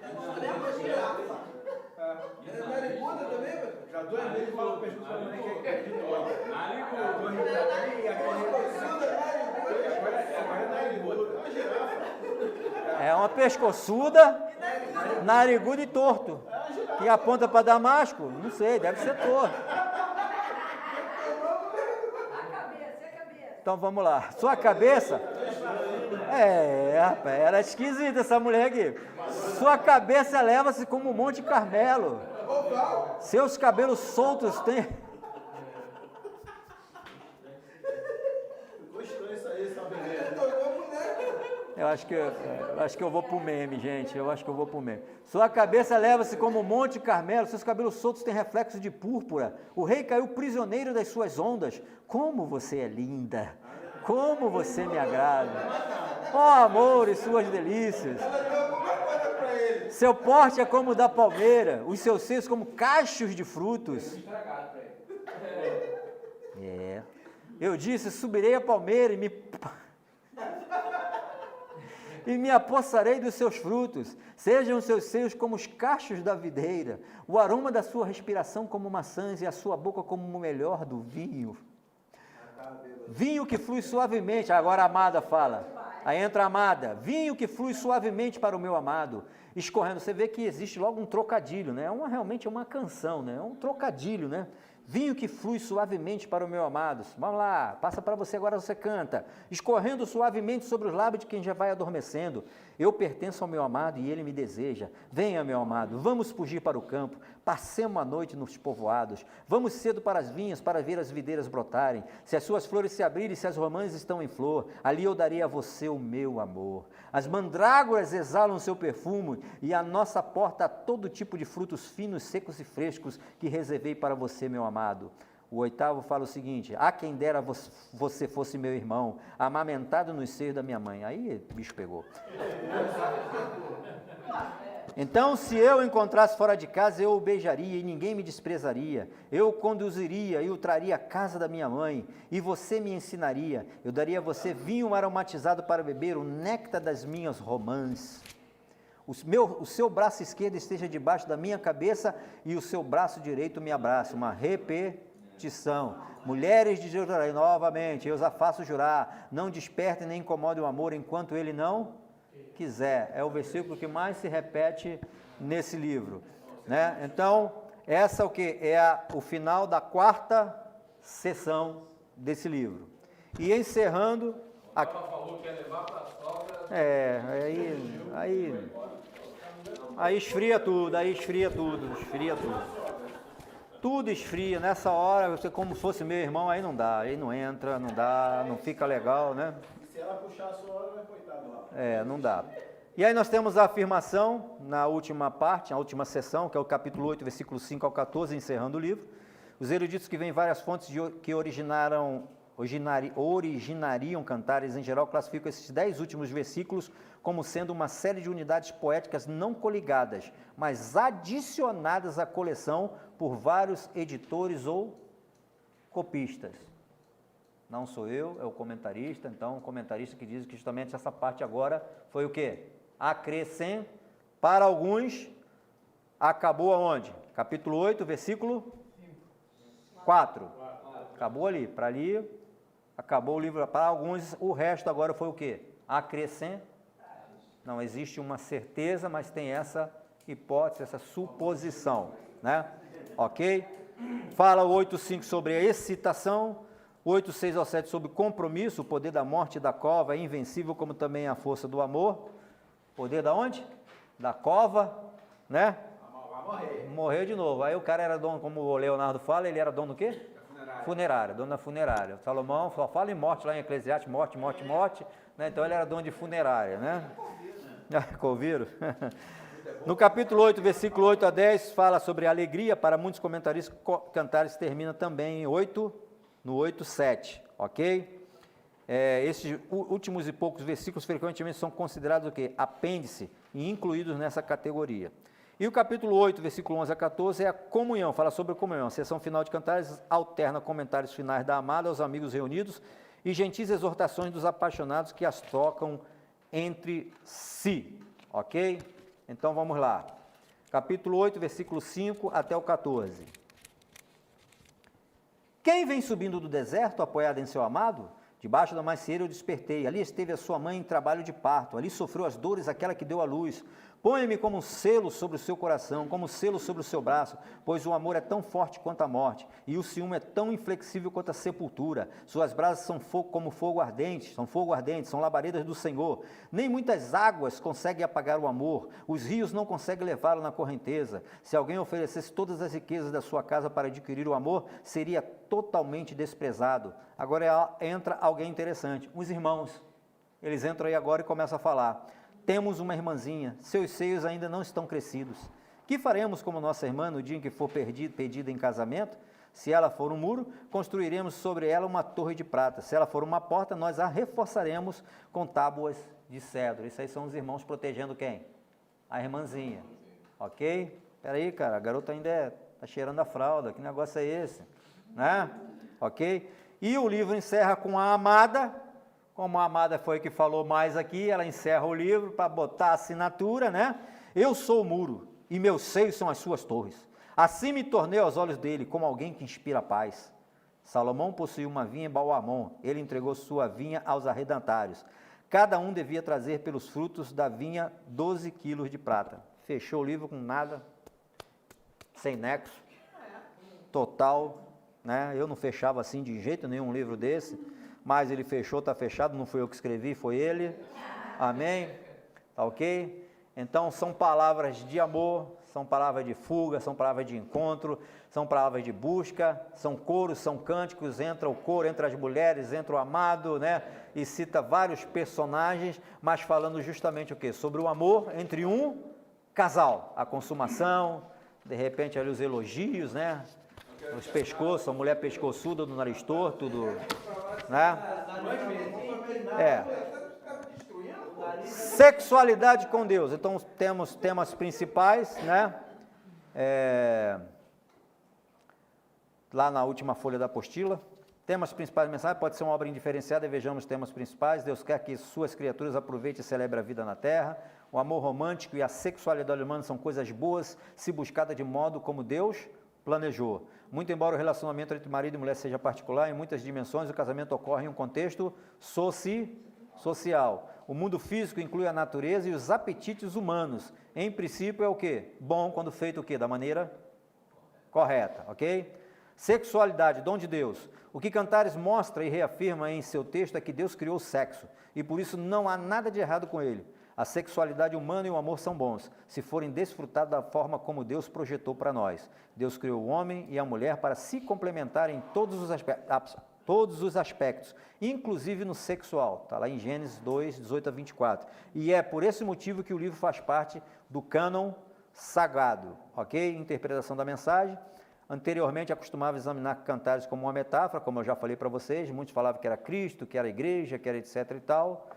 É uma pescoçuda, narigudo e torto, que aponta para Damasco, não sei, deve ser torto. Então vamos lá, sua cabeça, rapaz, era esquisita essa mulher aqui. Sua cabeça eleva-se como o Monte Carmelo, seus cabelos soltos têm... Eu acho que eu vou pro meme, gente. Eu acho que eu vou pro meme. Sua cabeça eleva-se como o Monte Carmelo, seus cabelos soltos têm reflexo de púrpura. O rei caiu prisioneiro das suas ondas. Como você é linda! Como você me agrada! Ó amor e suas delícias! Seu porte é como o da palmeira, os seus seios como cachos de frutos. Eu disse, subirei a palmeira e me apossarei dos seus frutos. Sejam os seus seios como os cachos da videira, o aroma da sua respiração como maçãs e a sua boca como o melhor do vinho. Vinho que flui suavemente, agora a amada fala. Aí entra a amada, vinho que flui suavemente para o meu amado, escorrendo. Você vê que existe logo um trocadilho, né? Realmente é uma canção, né? É um trocadilho, né? Vinho que flui suavemente para o meu amado. Vamos lá, passa para você, agora você canta. Escorrendo suavemente sobre os lábios de quem já vai adormecendo. Eu pertenço ao meu amado e ele me deseja. Venha, meu amado, vamos fugir para o campo. Passemos a noite nos povoados. Vamos cedo para as vinhas para ver as videiras brotarem. Se as suas flores se abrirem, se as romãs estão em flor, ali eu darei a você o meu amor. As mandrágoras exalam seu perfume e à nossa porta há todo tipo de frutos finos, secos e frescos que reservei para você, meu amado. O 8º fala o seguinte: a quem dera você fosse meu irmão, amamentado nos seios da minha mãe. Aí o bicho pegou. Então, se eu o encontrasse fora de casa, eu o beijaria e ninguém me desprezaria. Eu o conduziria e o traria à casa da minha mãe, e você me ensinaria. Eu daria a você vinho aromatizado para beber, o néctar das minhas romãs. O seu braço esquerdo esteja debaixo da minha cabeça e o seu braço direito me abraça. Uma repetição. Mulheres de Jerusalém, novamente, eu os faço jurar, não despertem nem incomodem o amor enquanto ele não quiser. É o versículo que mais se repete nesse livro, né? Então, essa é o que? O final da 4ª sessão desse livro. E encerrando... Ela falou que ia levar para a sogra... Aí esfria tudo, Tudo esfria, nessa hora, você como fosse meu irmão, aí não dá, aí não entra, não dá, não fica legal, né? Se ela puxar a sua hora, vai coitado lá. Não dá. E aí nós temos a afirmação, na última parte, na última sessão, que é o capítulo 8, versículo 5 ao 14, encerrando o livro. Os eruditos que vêm várias fontes que originariam cantares, em geral, classificam esses 10 últimos versículos como sendo uma série de unidades poéticas não coligadas, mas adicionadas à coleção por vários editores ou copistas. Não sou eu, é o comentarista. Então, o comentarista que diz que justamente essa parte agora foi o quê? Acrescem. Para alguns, acabou aonde? Capítulo 8, versículo 4. Acabou ali. Para ali, acabou o livro. Para alguns, o resto agora foi o quê? Acrescem. Não existe uma certeza, mas tem essa hipótese, essa suposição, né? Ok? Fala o 8.5 sobre a excitação. 8.6 ao 7 sobre compromisso, o poder da morte e da cova é invencível, como também a força do amor. Poder da onde? Da cova, né? Vai morrer. Morreu de novo. Aí o cara era dono, como o Leonardo fala, ele era dono do quê? Funerária, dono da funerária. Salomão só fala em morte lá em Eclesiastes, morte, né? Então ele era dono de funerária, né? Ouviram? No capítulo 8, versículo 8 a 10, fala sobre alegria. Para muitos comentaristas, Cantares termina também em 8, no 8:7, ok? Esses últimos e poucos versículos frequentemente são considerados o quê? Apêndice e incluídos nessa categoria. E o capítulo 8, versículo 11 a 14 é a comunhão, fala sobre a comunhão. A sessão final de Cantares alterna comentários finais da amada aos amigos reunidos e gentis exortações dos apaixonados que as trocam entre si, ok? Então vamos lá. Capítulo 8, versículo 5 até o 14. Quem vem subindo do deserto, apoiado em seu amado? Debaixo da macieira eu despertei, ali esteve a sua mãe em trabalho de parto, ali sofreu as dores aquela que deu à luz. Põe-me como um selo sobre o seu coração, como um selo sobre o seu braço, pois o amor é tão forte quanto a morte, e o ciúme é tão inflexível quanto a sepultura. Suas brasas são fogo como fogo ardente, são labaredas do Senhor. Nem muitas águas conseguem apagar o amor, os rios não conseguem levá-lo na correnteza. Se alguém oferecesse todas as riquezas da sua casa para adquirir o amor, seria totalmente desprezado. Agora entra alguém interessante, os irmãos. Eles entram aí agora e começam a falar. Temos uma irmãzinha, seus seios ainda não estão crescidos. Que faremos como nossa irmã no dia em que for pedida em casamento? Se ela for um muro, construiremos sobre ela uma torre de prata. Se ela for uma porta, nós a reforçaremos com tábuas de cedro. Isso aí são os irmãos protegendo quem? A irmãzinha. Ok? Espera aí, cara, a garota ainda está cheirando a fralda. Que negócio é esse? Né? Ok? E o livro encerra com a amada. Como a amada foi que falou mais aqui, ela encerra o livro para botar a assinatura, né? Eu sou o muro, e meus seios são as suas torres. Assim me tornei aos olhos dele, como alguém que inspira paz. Salomão possuía uma vinha em Baal-Hamon, ele entregou sua vinha aos arrendatários. Cada um devia trazer pelos frutos da vinha 12 quilos de prata. Fechou o livro com nada, sem nexo, total, né? Eu não fechava assim de jeito nenhum um livro desse. Mas ele fechou, está fechado, não fui eu que escrevi, foi ele, amém, tá ok? Então são palavras de amor, são palavras de fuga, são palavras de encontro, são palavras de busca, são coros, são cânticos, entra o coro, entra as mulheres, entra o amado, né? E cita vários personagens, mas falando justamente o quê? Sobre o amor entre um casal, a consumação, de repente ali os elogios, né? Os pescoços, a mulher pescoçuda do nariz torto, né? Sexualidade com Deus. Então temos temas principais, né? Lá na última folha da apostila. Temas principais da mensagem, pode ser uma obra indiferenciada, e vejamos os temas principais. Deus quer que suas criaturas aproveitem e celebrem a vida na terra. O amor romântico e a sexualidade humana são coisas boas, se buscada de modo como Deus planejou. Muito embora o relacionamento entre marido e mulher seja particular, em muitas dimensões o casamento ocorre em um contexto social. O mundo físico inclui a natureza e os apetites humanos. Em princípio é o quê? Bom quando feito o quê? Da maneira correta, ok? Sexualidade, dom de Deus. O que Cantares mostra e reafirma em seu texto é que Deus criou o sexo, e por isso não há nada de errado com ele. A sexualidade humana e o amor são bons, se forem desfrutados da forma como Deus projetou para nós. Deus criou o homem e a mulher para se complementarem em todos os aspectos, inclusive no sexual. Está lá em Gênesis 2, 18 a 24. E é por esse motivo que o livro faz parte do cânon sagrado, ok? Interpretação da mensagem. Anteriormente, acostumava examinar Cantares como uma metáfora, como eu já falei para vocês. Muitos falavam que era Cristo, que era a igreja, que era etc e tal.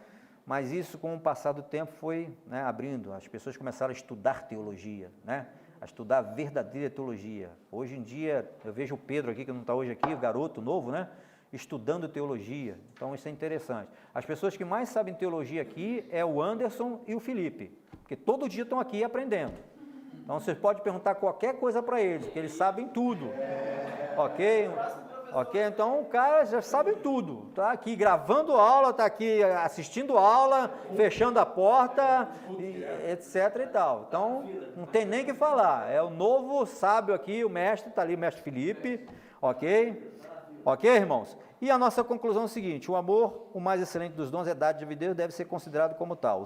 Mas isso, com o passar do tempo, foi, né, abrindo. As pessoas começaram a estudar teologia, né? A estudar a verdadeira teologia. Hoje em dia, eu vejo o Pedro aqui, que não está hoje aqui, o garoto novo, né? Estudando teologia. Então, isso é interessante. As pessoas que mais sabem teologia aqui é o Anderson e o Felipe, porque todo dia estão aqui aprendendo. Então, vocês podem perguntar qualquer coisa para eles, porque eles sabem tudo. Ok? Ok? Então, o cara já sabe tudo. Está aqui gravando aula, está aqui assistindo aula, fechando a porta, etc e tal. Então, não tem nem o que falar. É o novo sábio aqui, o mestre, está ali o mestre Felipe. Ok? Ok, irmãos? E a nossa conclusão é o seguinte: o amor, o mais excelente dos dons, é dádiva de Deus, deve ser considerado como tal.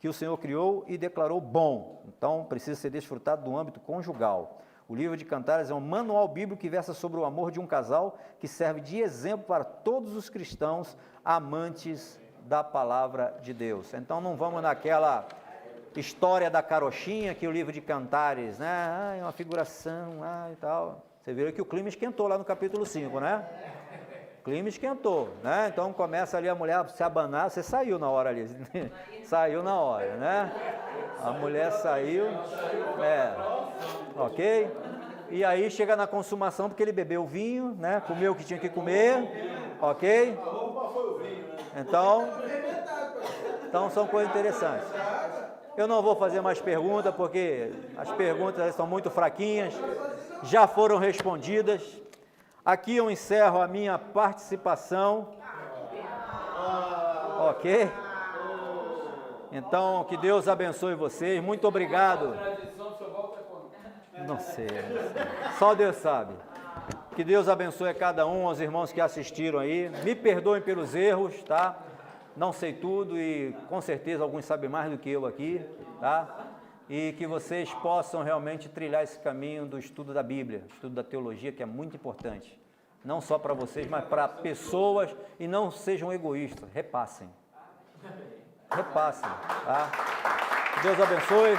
Que o Senhor criou e declarou bom. Então, precisa ser desfrutado do âmbito conjugal. O livro de Cantares é um manual bíblico que versa sobre o amor de um casal, que serve de exemplo para todos os cristãos amantes da palavra de Deus. Então, não vamos naquela história da carochinha que o livro de Cantares, né? É uma figuração, e tal. Você viu que o clima esquentou lá no capítulo 5, né? clima esquentou, né? Então começa ali a mulher se abanar, você saiu na hora ali, saiu na hora, né? A mulher saiu, ok? E aí chega na consumação porque ele bebeu o vinho, né? Comeu o que tinha que comer, ok? Então são coisas interessantes. Eu não vou fazer mais perguntas porque as perguntas são muito fraquinhas, já foram respondidas. Aqui eu encerro a minha participação, ok? Então, que Deus abençoe vocês, muito obrigado. Não sei, só Deus sabe. Que Deus abençoe a cada um, aos irmãos que assistiram aí. Me perdoem pelos erros, tá? Não sei tudo e com certeza alguns sabem mais do que eu aqui, tá? E que vocês possam realmente trilhar esse caminho do estudo da Bíblia, estudo da teologia, que é muito importante. Não só para vocês, mas para pessoas, e não sejam egoístas, repassem. Repassem, tá? Deus abençoe.